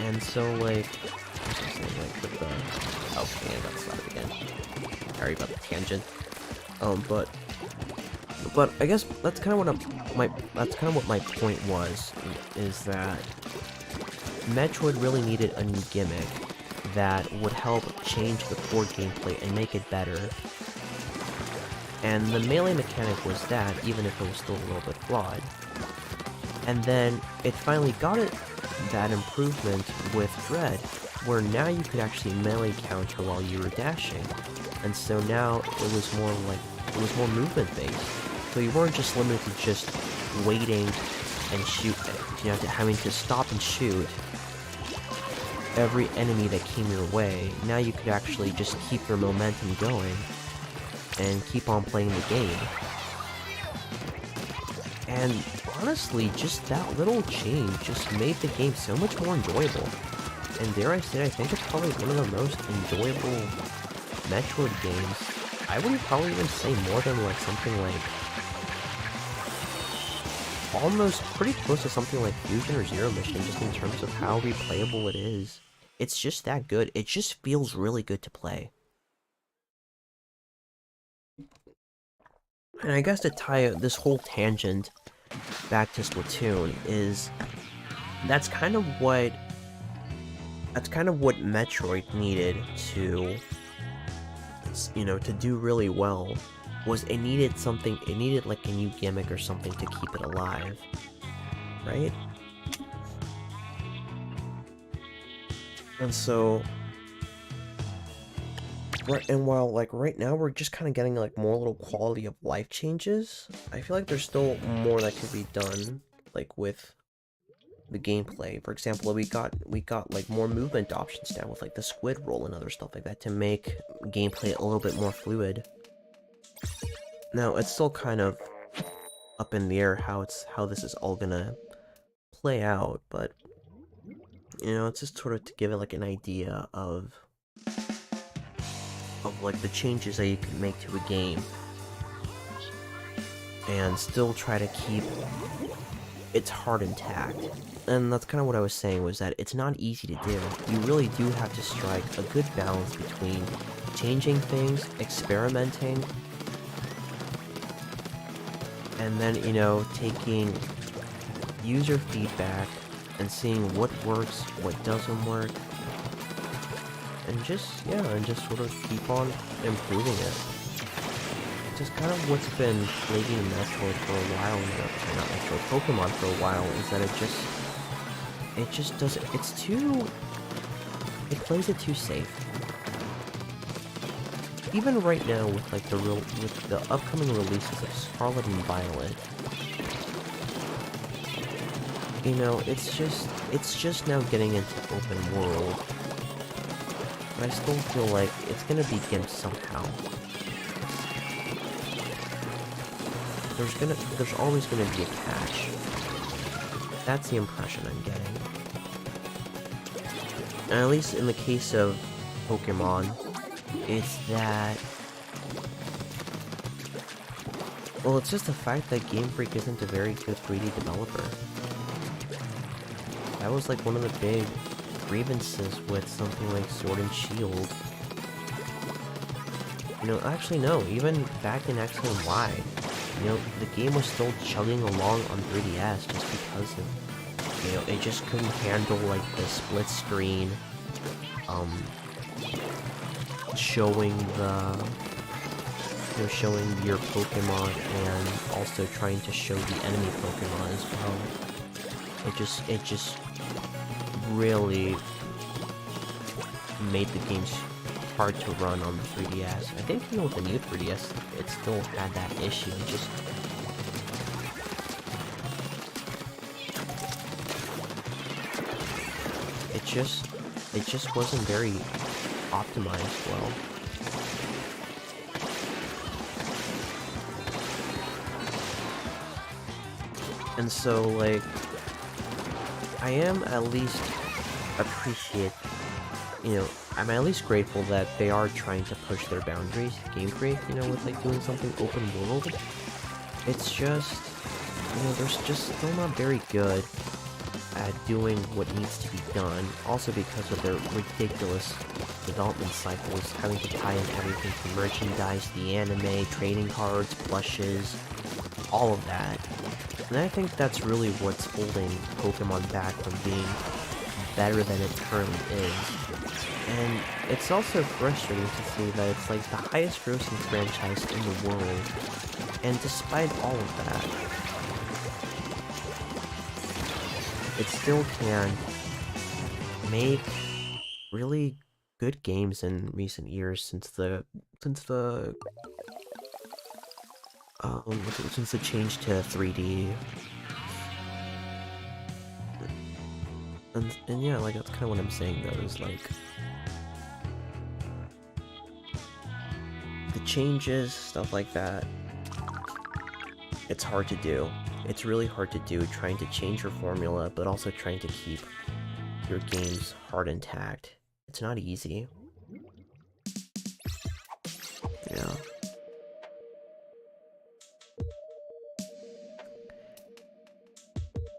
And so, like, with the, oh, man, I got started again. Sorry about the tangent. But I guess that's kind of what my point was, is that Metroid really needed a new gimmick that would help change the core gameplay and make it better. And the melee mechanic was that, even if it was still a little bit flawed. And then it finally got that improvement with Dread, where now you could actually melee counter while you were dashing. And so now it was more movement based. So you weren't just limited to just waiting and shoot, you know, having to stop and shoot every enemy that came your way. Now you could actually just keep your momentum going and keep on playing the game. And honestly, just that little change just made the game so much more enjoyable. And dare I say, I think it's probably one of the most enjoyable Metroid games. I would probably even say more than like something like almost pretty close to something like Fusion or Zero Mission, just in terms of how replayable it is. It's just that good. It just feels really good to play. And I guess to tie this whole tangent back to Splatoon is that's kind of what Metroid needed to, you know, to do really well. Was it needed something, it needed like a new gimmick or something to keep it alive, right? And so, while like right now we're just kind of getting like more little quality of life changes, I feel like there's still more that could be done, like with the gameplay. For example, we got like more movement options now with like the squid roll and other stuff like that to make gameplay a little bit more fluid. Now, it's still kind of up in the air how this is all gonna play out, but you know, it's just sort of to give it like an idea of like the changes that you can make to a game and still try to keep its heart intact. And that's kind of what I was saying, was that it's not easy to do. You really do have to strike a good balance between changing things, experimenting, and then, you know, taking user feedback and seeing what works, what doesn't work, and just, yeah, and just sort of keep on improving it. Just kind of what's been plaguing Metroid for a while now, not Metroid, Pokemon for a while, is that it just doesn't, it plays it too safe. Even right now with like with the upcoming releases of Scarlet and Violet, you know, it's just now getting into open world. But I still feel like it's gonna be gimped somehow. There's always gonna be a catch. That's the impression I'm getting. And at least in the case of Pokemon, it's that, well, it's just the fact that Game Freak isn't a very good 3D developer. That was like one of the big grievances with something like Sword and Shield. You know, actually no, even back in X and Y, you know, the game was still chugging along on 3DS just because of, you know, it just couldn't handle like the split screen, showing showing your Pokemon and also trying to show the enemy Pokemon as well. It just really made the games hard to run on the 3DS. I think even with the new 3DS, it still had that issue. It just wasn't very optimized well. And so, like, I am at least I'm at least grateful that they are trying to push their boundaries, Game Freak, you know, with like doing something open world. It's just, you know, they're just still not very good at doing what needs to be done, also because of their ridiculous development cycles, having to tie in everything from merchandise, the anime, trading cards, plushes, all of that. And I think that's really what's holding Pokemon back from being better than it currently is. And it's also frustrating to see that it's like the highest grossing franchise in the world, and despite all of that, it still can make really good games in recent years since the change to 3D. And yeah, like that's kind of what I'm saying though, is like the changes, stuff like that, it's hard to do. it's really hard to do, trying to change your formula, but also trying to keep your game's heart intact. It's not easy. Yeah.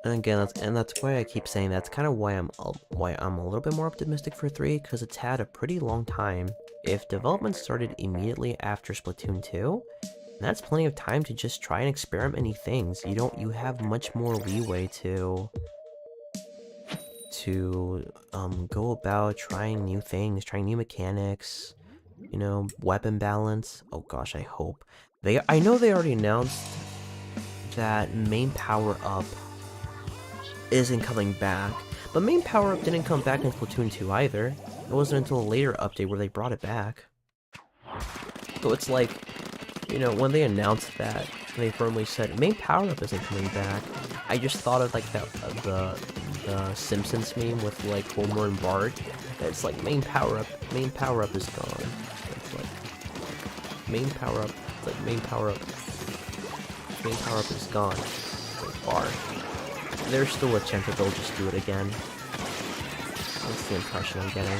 And again, that's why I keep saying that's kind of why I'm a little bit more optimistic for 3, because it's had a pretty long time. If development started immediately after Splatoon 2, that's plenty of time to just try and experiment new things. You have much more leeway to go about trying new things, trying new mechanics, you know, weapon balance. Oh gosh, I hope. I know they already announced that main power-up isn't coming back, but main power-up didn't come back in Splatoon 2 either. It wasn't until a later update where they brought it back. So it's like, you know, when they announced that, they firmly said main power-up isn't coming back. I just thought of like the Simpsons meme with like Homer and Bart. It's like main power-up is gone. It's like main power-up. It's like main power-up is gone. Like Bart. There's still a chance that they'll just do it again. That's the impression I'm getting.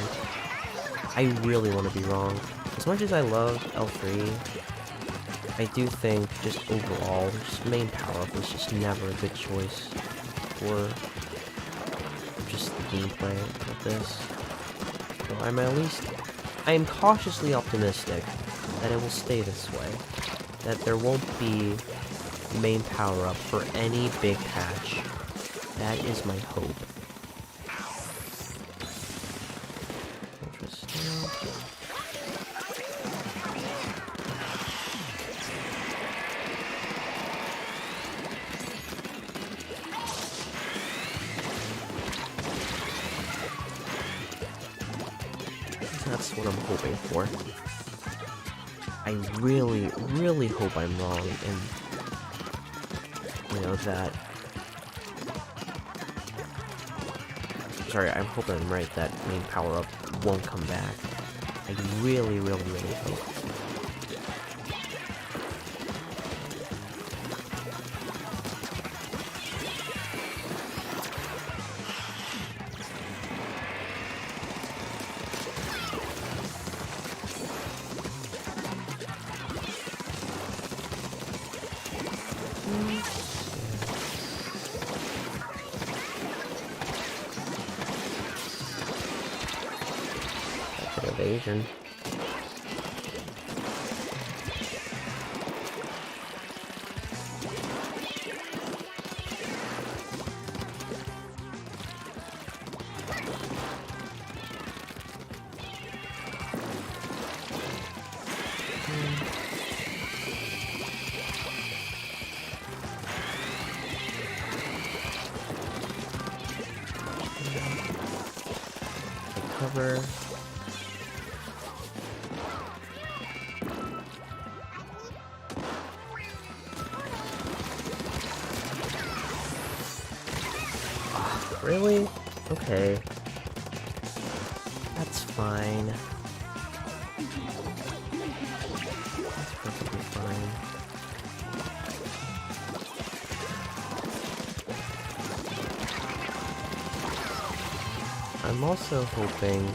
I really want to be wrong. As much as I love L3, I do think just overall, just main power-up was just never a good choice for just the gameplay of this. So I am cautiously optimistic that it will stay this way. That there won't be main power-up for any big patch. That is my hope. Interesting. That's what I'm hoping for. I really, really hope I'm wrong, and you know that. Sorry, I'm hoping I'm right that main power-up won't come back. I really, really, really hope. Evasion. Cover. Really? Okay. That's fine. That's perfectly fine. I'm also hoping...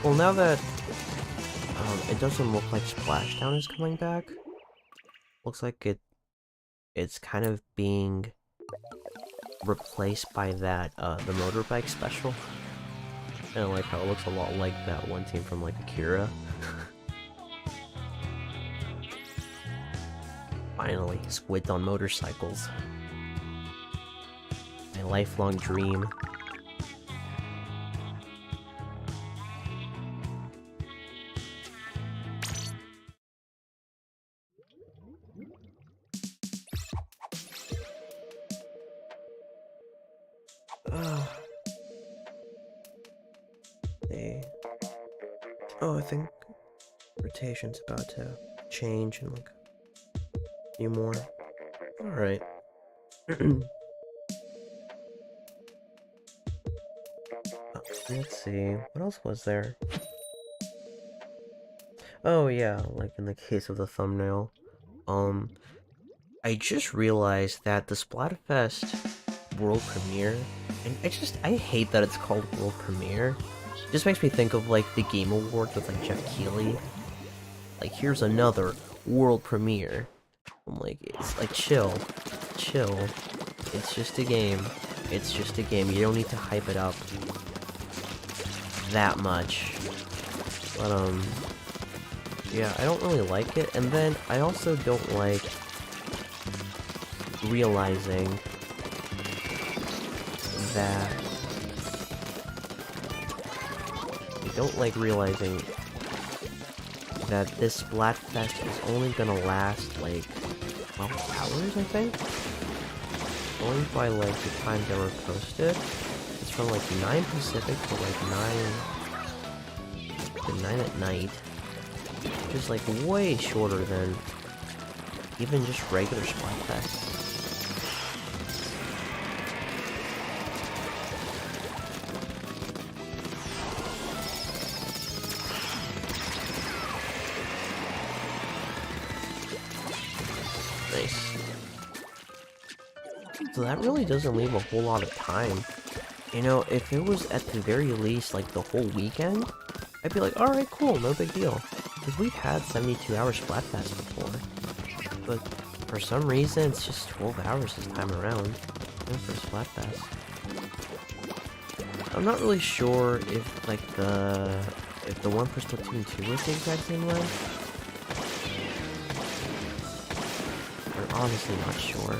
Well, now that it doesn't look like Splashdown is coming back, looks like it's kind of being replaced by that, the motorbike special. And I like how it looks a lot like that one team from, like, Akira. Finally, Squid on motorcycles. My lifelong dream. Oh, I think rotation's about to change and like a few more. Alright. Let's see. What else was there? Oh yeah, like in the case of the thumbnail. I just realized that the Splatfest world premiere, and I hate that it's called world premiere. It just makes me think of like the Game Awards with like Jeff Keighley. Like, here's another world premiere. I'm like, it's like, chill. It's just a game. It's just a game. You don't need to hype it up that much. But, yeah, I don't really like it. And then, I also don't like realizing that... that this Splatfest is only gonna last, like, 12 hours, I think? Going by, like, the time they were posted. It's from, like, 9 Pacific to, like, 9 at night. Which is, like, way shorter than even just regular Splatfest. Nice. So that really doesn't leave a whole lot of time. You know, if it was at the very least, like, the whole weekend, I'd be like, alright, cool, no big deal. Because we've had 72-hour Splatfest before. But for some reason, it's just 12 hours this time around. For Splatfest. I'm not really sure if, like, if the one for Splatoon 2 was the exact same length. I'm honestly not sure.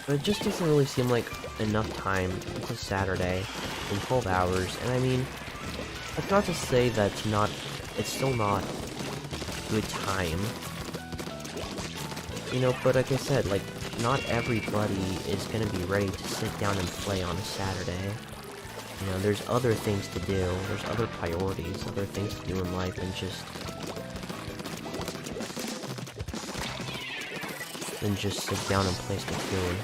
But it just doesn't really seem like enough time until Saturday in 12 hours. And I mean, it's not to say that it's still not good time. You know, but like I said, like, not everybody is gonna be ready to sit down and play on a Saturday. You know, there's other things to do, there's other priorities, other things to do in life, and just sit down and play Splatoon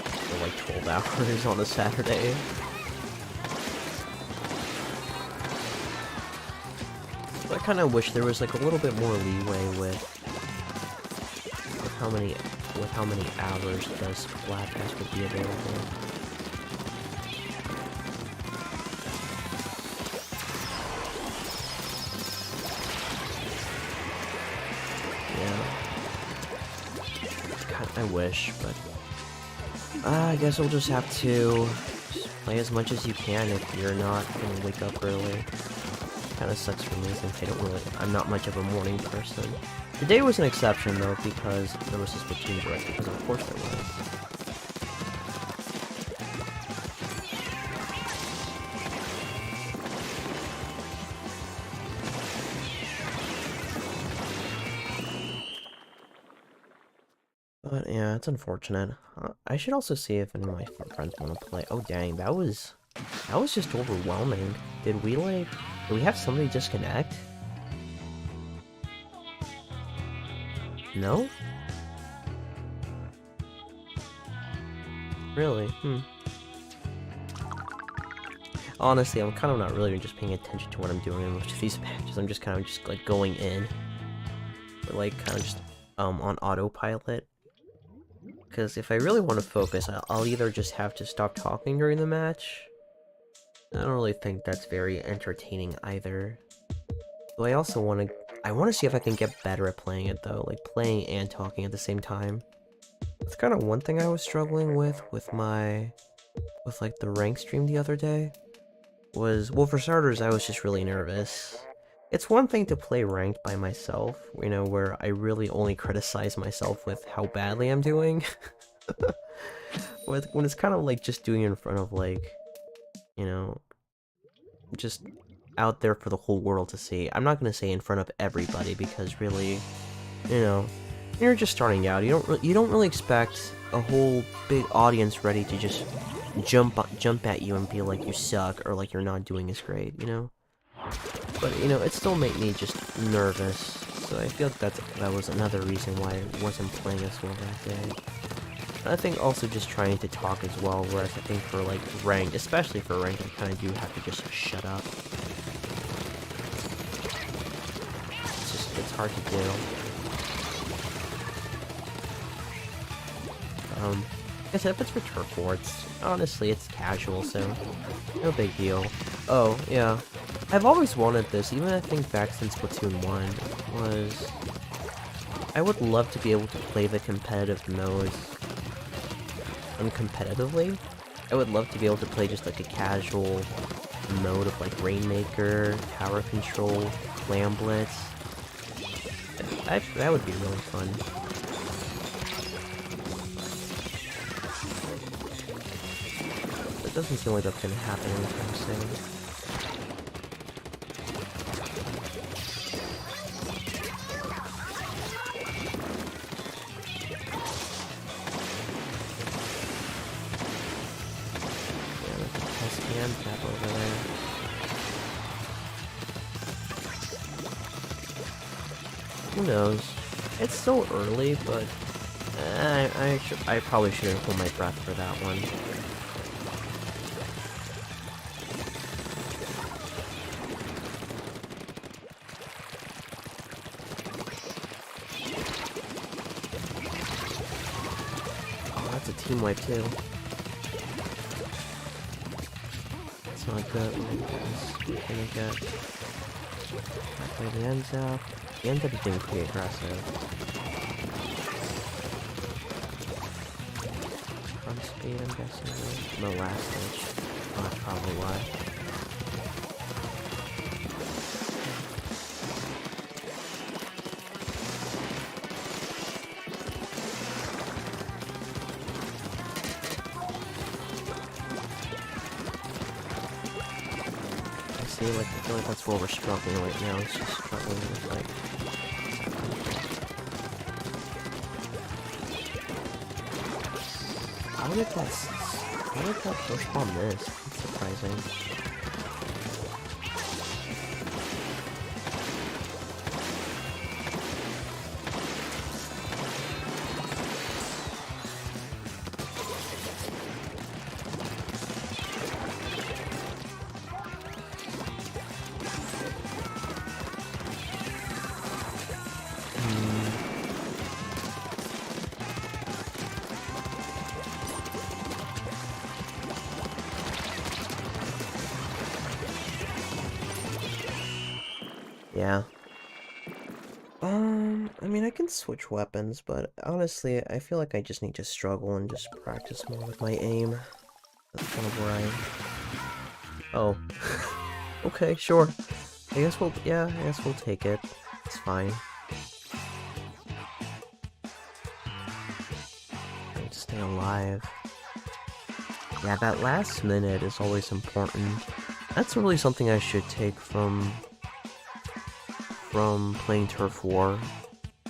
for like 12 hours on a Saturday. So I kind of wish there was like a little bit more leeway with how many hours the Splatfest would be available. I wish, but I guess we'll just have to play as much as you can if you're not gonna wake up early. Kinda sucks for me since I'm not much of a morning person. Today was an exception though, because there was this Splatoon direct, because of course there was. But yeah, it's unfortunate. I should also see if any of my friends want to play. Oh dang, that was just overwhelming. Did we have somebody disconnect? No? Really? Honestly, I'm kind of not really just paying attention to what I'm doing in most of these matches. I'm just kind of like going in. Or like kind of just on autopilot. Because if I really want to focus, I'll either just have to stop talking during the match. I don't really think that's very entertaining either. So I also want to see if I can get better at playing it though, like playing and talking at the same time. That's kind of one thing I was struggling with like the rank stream the other day. Well, for starters, I was just really nervous. It's one thing to play ranked by myself, you know, where I really only criticize myself with how badly I'm doing. When it's kind of like just doing it in front of, like, you know, just out there for the whole world to see. I'm not gonna say in front of everybody, because really, you know, you're just starting out. You don't really expect a whole big audience ready to just jump at you and be like you suck or like you're not doing as great, you know? But, you know, it still made me just nervous, so I feel like that was another reason why I wasn't playing as well that day. And I think also just trying to talk as well, whereas I think for, like, ranked, especially for ranked, I kind of do have to just shut up. It's hard to do. Like I said, if it's for turf war, honestly, it's casual, so no big deal. Oh, yeah. I've always wanted this, even I think back since Splatoon 1, was... I would love to be able to play the competitive modes uncompetitively. I would love to be able to play just like a casual mode of like Rainmaker, Tower Control, Clam Blitz. That would be really fun. It doesn't seem like that's gonna happen anytime soon. Tap over there. Who knows? It's still early, but I probably shouldn't hold my breath for that one. Oh, that's a team wipe too. Not good. We're gonna get the ends up. The ends up being pretty aggressive. Front speed, I'm guessing. No last stage. Oh, that's probably why. Like, I feel like that's where we're struggling right now. It's just struggling with, like... How did that push bomb miss? That's surprising. Yeah. I mean, I can switch weapons, but honestly, I feel like I just need to struggle and just practice more with my aim. That's kind of where I... Oh. Okay, sure. I guess we'll take it. It's fine. I need to stay alive. Yeah, that last minute is always important. That's really something I should take from playing Turf War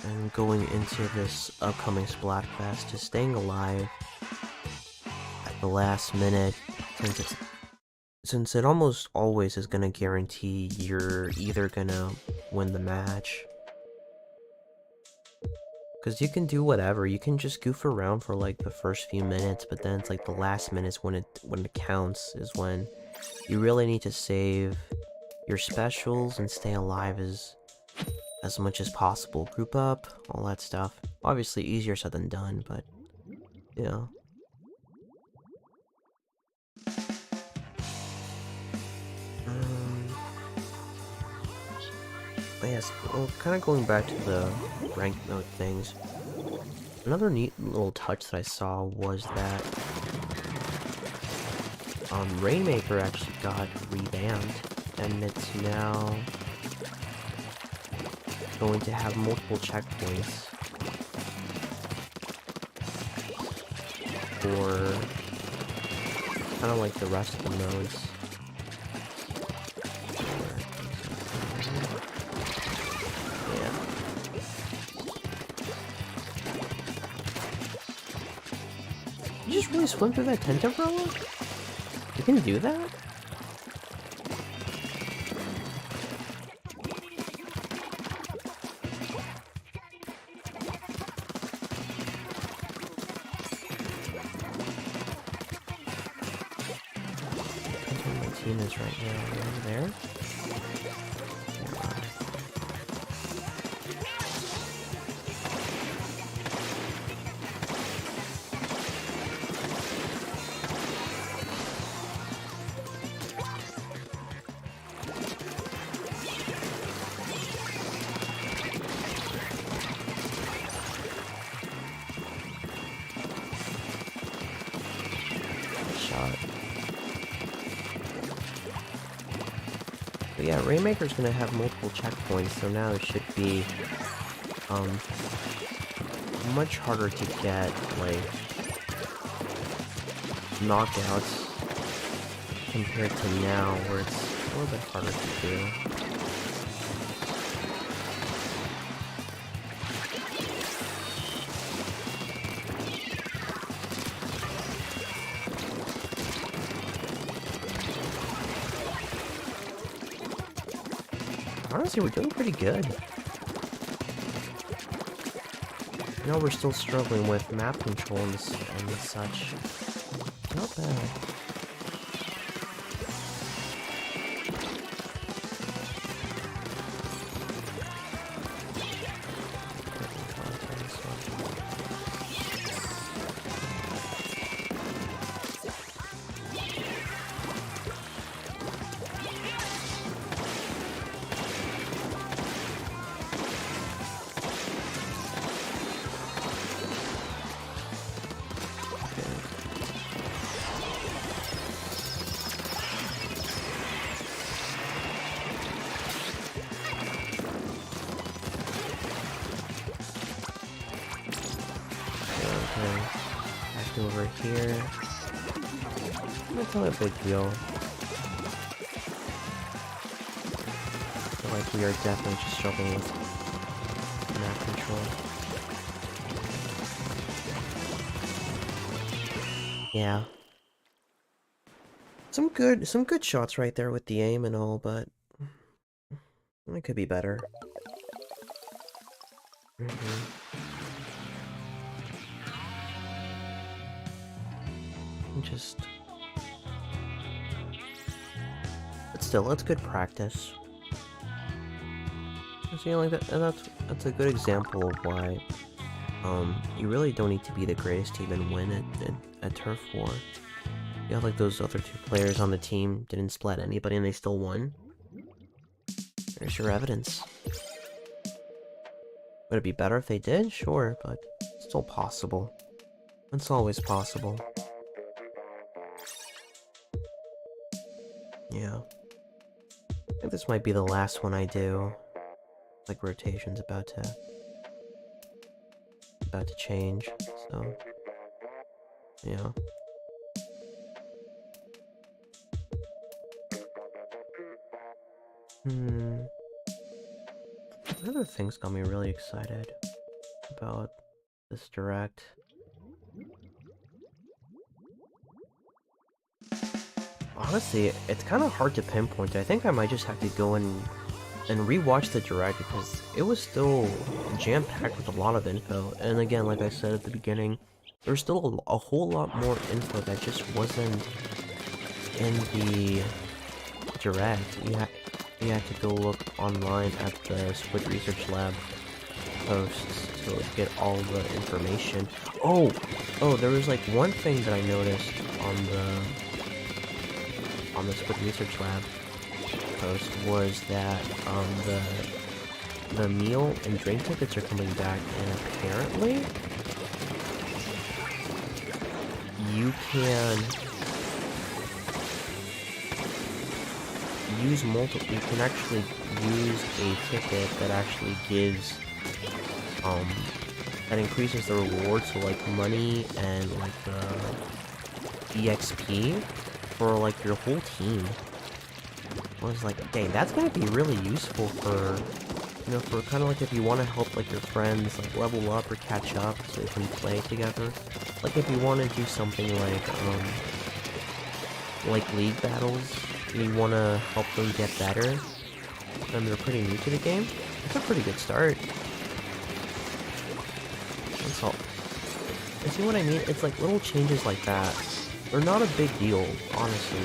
and going into this upcoming Splatfest, just staying alive at the last minute, since it almost always is gonna guarantee you're either gonna win the match. Because you can do whatever, you can just goof around for like the first few minutes, but then it's like the last minutes when it counts is when you really need to save your specials and stay alive as much as possible. Group up, all that stuff. Obviously easier said than done, but you know. Yes, well, kind of going back to the rank mode things. Another neat little touch that I saw was that Rainmaker actually got revamped, and it's now going to have multiple checkpoints for kind of like the rest of the modes. Yeah. You just really swim through that tent umbrella? You can do that? Is right now over there. But yeah, Rainmaker's gonna have multiple checkpoints, so now it should be much harder to get like knockouts compared to now, where it's a little bit harder to do. Honestly, we're doing pretty good. I know we're still struggling with map control and such. Not bad. Back over here. That's not a big deal. I feel like we are definitely just struggling with map control. Yeah. Some good shots right there with the aim and all, but it could be better. Just, but still, it's good practice. See, like that, and that's a good example of why, you really don't need to be the greatest to even win at Turf War. You have like those other two players on the team didn't splat anybody and they still won. There's your evidence. Would it be better if they did? Sure, but it's still possible. It's always possible. Yeah. I think this might be the last one I do. Like rotation's about to change, so yeah. What other things got me really excited about this direct? Honestly, it's kind of hard to pinpoint. I think I might just have to go and rewatch the direct because it was still jam-packed with a lot of info. And again, like I said at the beginning, there's still a whole lot more info that just wasn't in the direct. You had to go look online at the Squid Research Lab posts to get all the information. Oh, there was like one thing that I noticed on the Squid Research Lab post was that the meal and drink tickets are coming back, and apparently you can use multiple. You can actually use a ticket that actually gives that increases the reward, so like money and like the EXP for like your whole team. I was like, dang, that's gonna be really useful for, you know, for kind of like if you want to help like your friends like level up or catch up so they can play together. Like if you want to do something like league battles, you want to help them get better, and they're pretty new to the game. It's a pretty good start. That's all. You see what I mean? It's like little changes like that. They're not a big deal, honestly.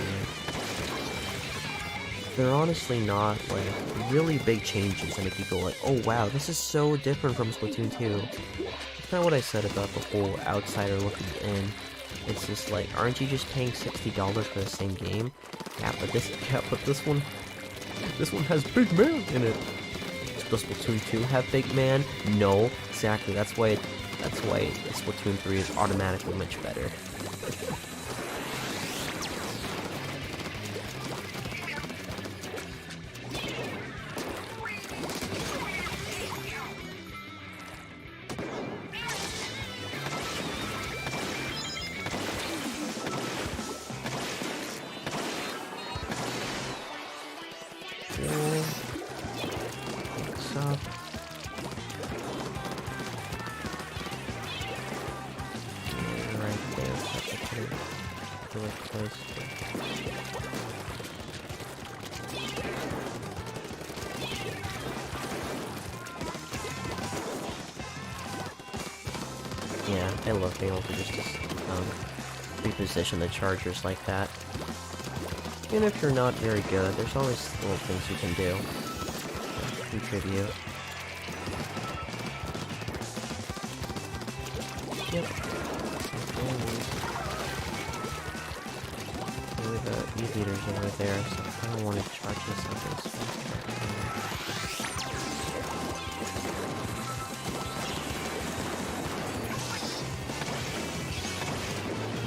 They're honestly not, like, really big changes that make you go like, oh wow, this is so different from Splatoon 2. It's kind of what I said about the whole outsider looking in. It's just like, aren't you just paying $60 for the same game? Yeah, but this one has Big Man in it. Does Splatoon 2 have Big Man? No, exactly. That's why Splatoon 3 is automatically much better. stop. Right there, really close. Yeah, I love being able to just reposition the chargers like that. Even if you're not very good, there's always little things you can do to contribute. Yep. The E-leader's over there, so I don't want to charge this up as fast.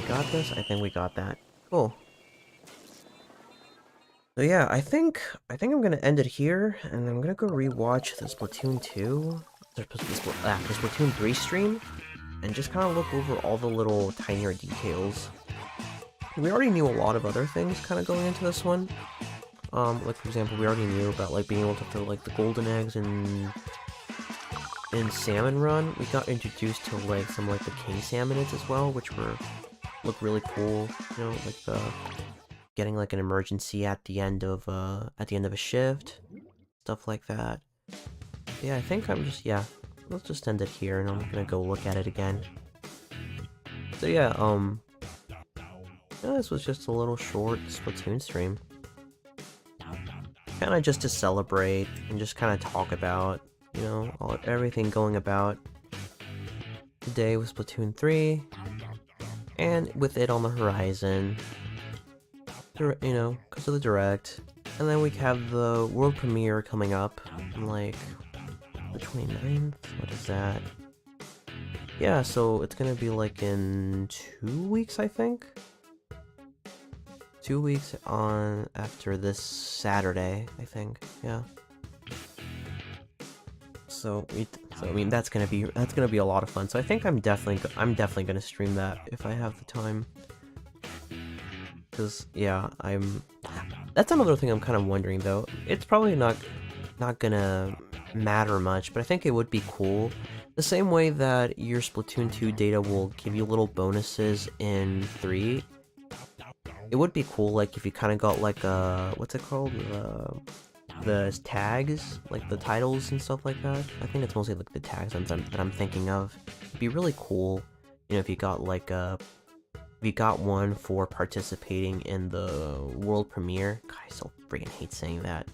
Got this? I think we got that. Cool. So yeah, I think I'm gonna end it here, and I'm gonna go rewatch the Splatoon 2, the Splatoon 3 stream, and just kind of look over all the little tinier details. We already knew a lot of other things kind of going into this one. Like for example, we already knew about like being able to throw like the golden eggs in Salmon Run. We got introduced to like some like the king salmonids as well, which look really cool. You know, like the getting like an emergency at the end of a shift, stuff like that. Yeah, I think I'm just let's just end it here, and I'm gonna go look at it again. So yeah, this was just a little short Splatoon stream. Kind of just to celebrate and just kind of talk about, you know, everything going about today with Splatoon 3, and with it on the horizon, you know, because of the Direct. And then we have the world premiere coming up on, like, the 29th? What is that? Yeah, so it's gonna be, like, in 2 weeks, I think? 2 weeks on after this Saturday, I think. Yeah. So I mean that's gonna be a lot of fun. So I think I'm definitely gonna stream that if I have the time. Cause yeah, that's another thing I'm kind of wondering though. It's probably not gonna matter much, but I think it would be cool. The same way that your Splatoon 2 data will give you little bonuses in 3. It would be cool, like, if you kind of got, like, what's it called? The tags? Like, the titles and stuff like that? I think it's mostly, like, the tags that I'm thinking of. It'd be really cool, you know, if you got, like, if you got one for participating in the world premiere. God, I so freaking hate saying that.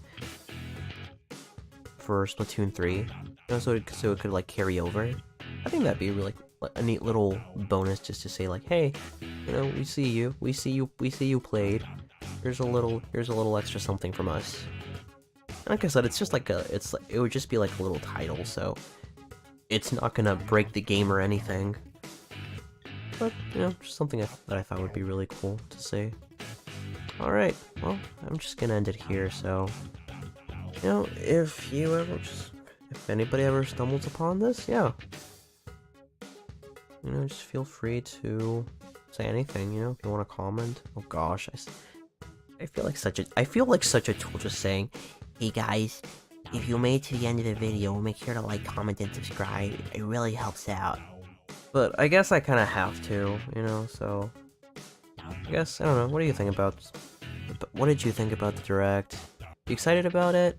For Splatoon 3. You know, so it could, like, carry over. I think that'd be really a neat little bonus just to say like, hey, you know, we see you played. Here's a little extra something from us. And like I said, it's just like it would just be like a little title, so it's not gonna break the game or anything. But you know, just something that I thought would be really cool to see. All right, well, I'm just gonna end it here. So, you know, if anybody ever stumbles upon this, yeah. You know, just feel free to say anything, you know, if you want to comment. Oh gosh, I feel like such a tool just saying, hey guys, if you made it to the end of the video, make sure to like, comment, and subscribe. It really helps out. But I guess I kind of have to, you know, so I guess, I don't know, what did you think about the Direct? You excited about it?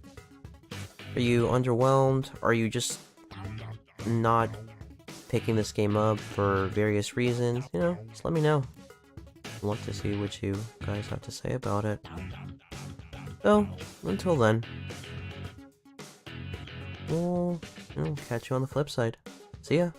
Are you underwhelmed? Are you just not picking this game up for various reasons? You know, just let me know. I'd love to see what you guys have to say about it. So, until then, we'll catch you on the flip side. See ya!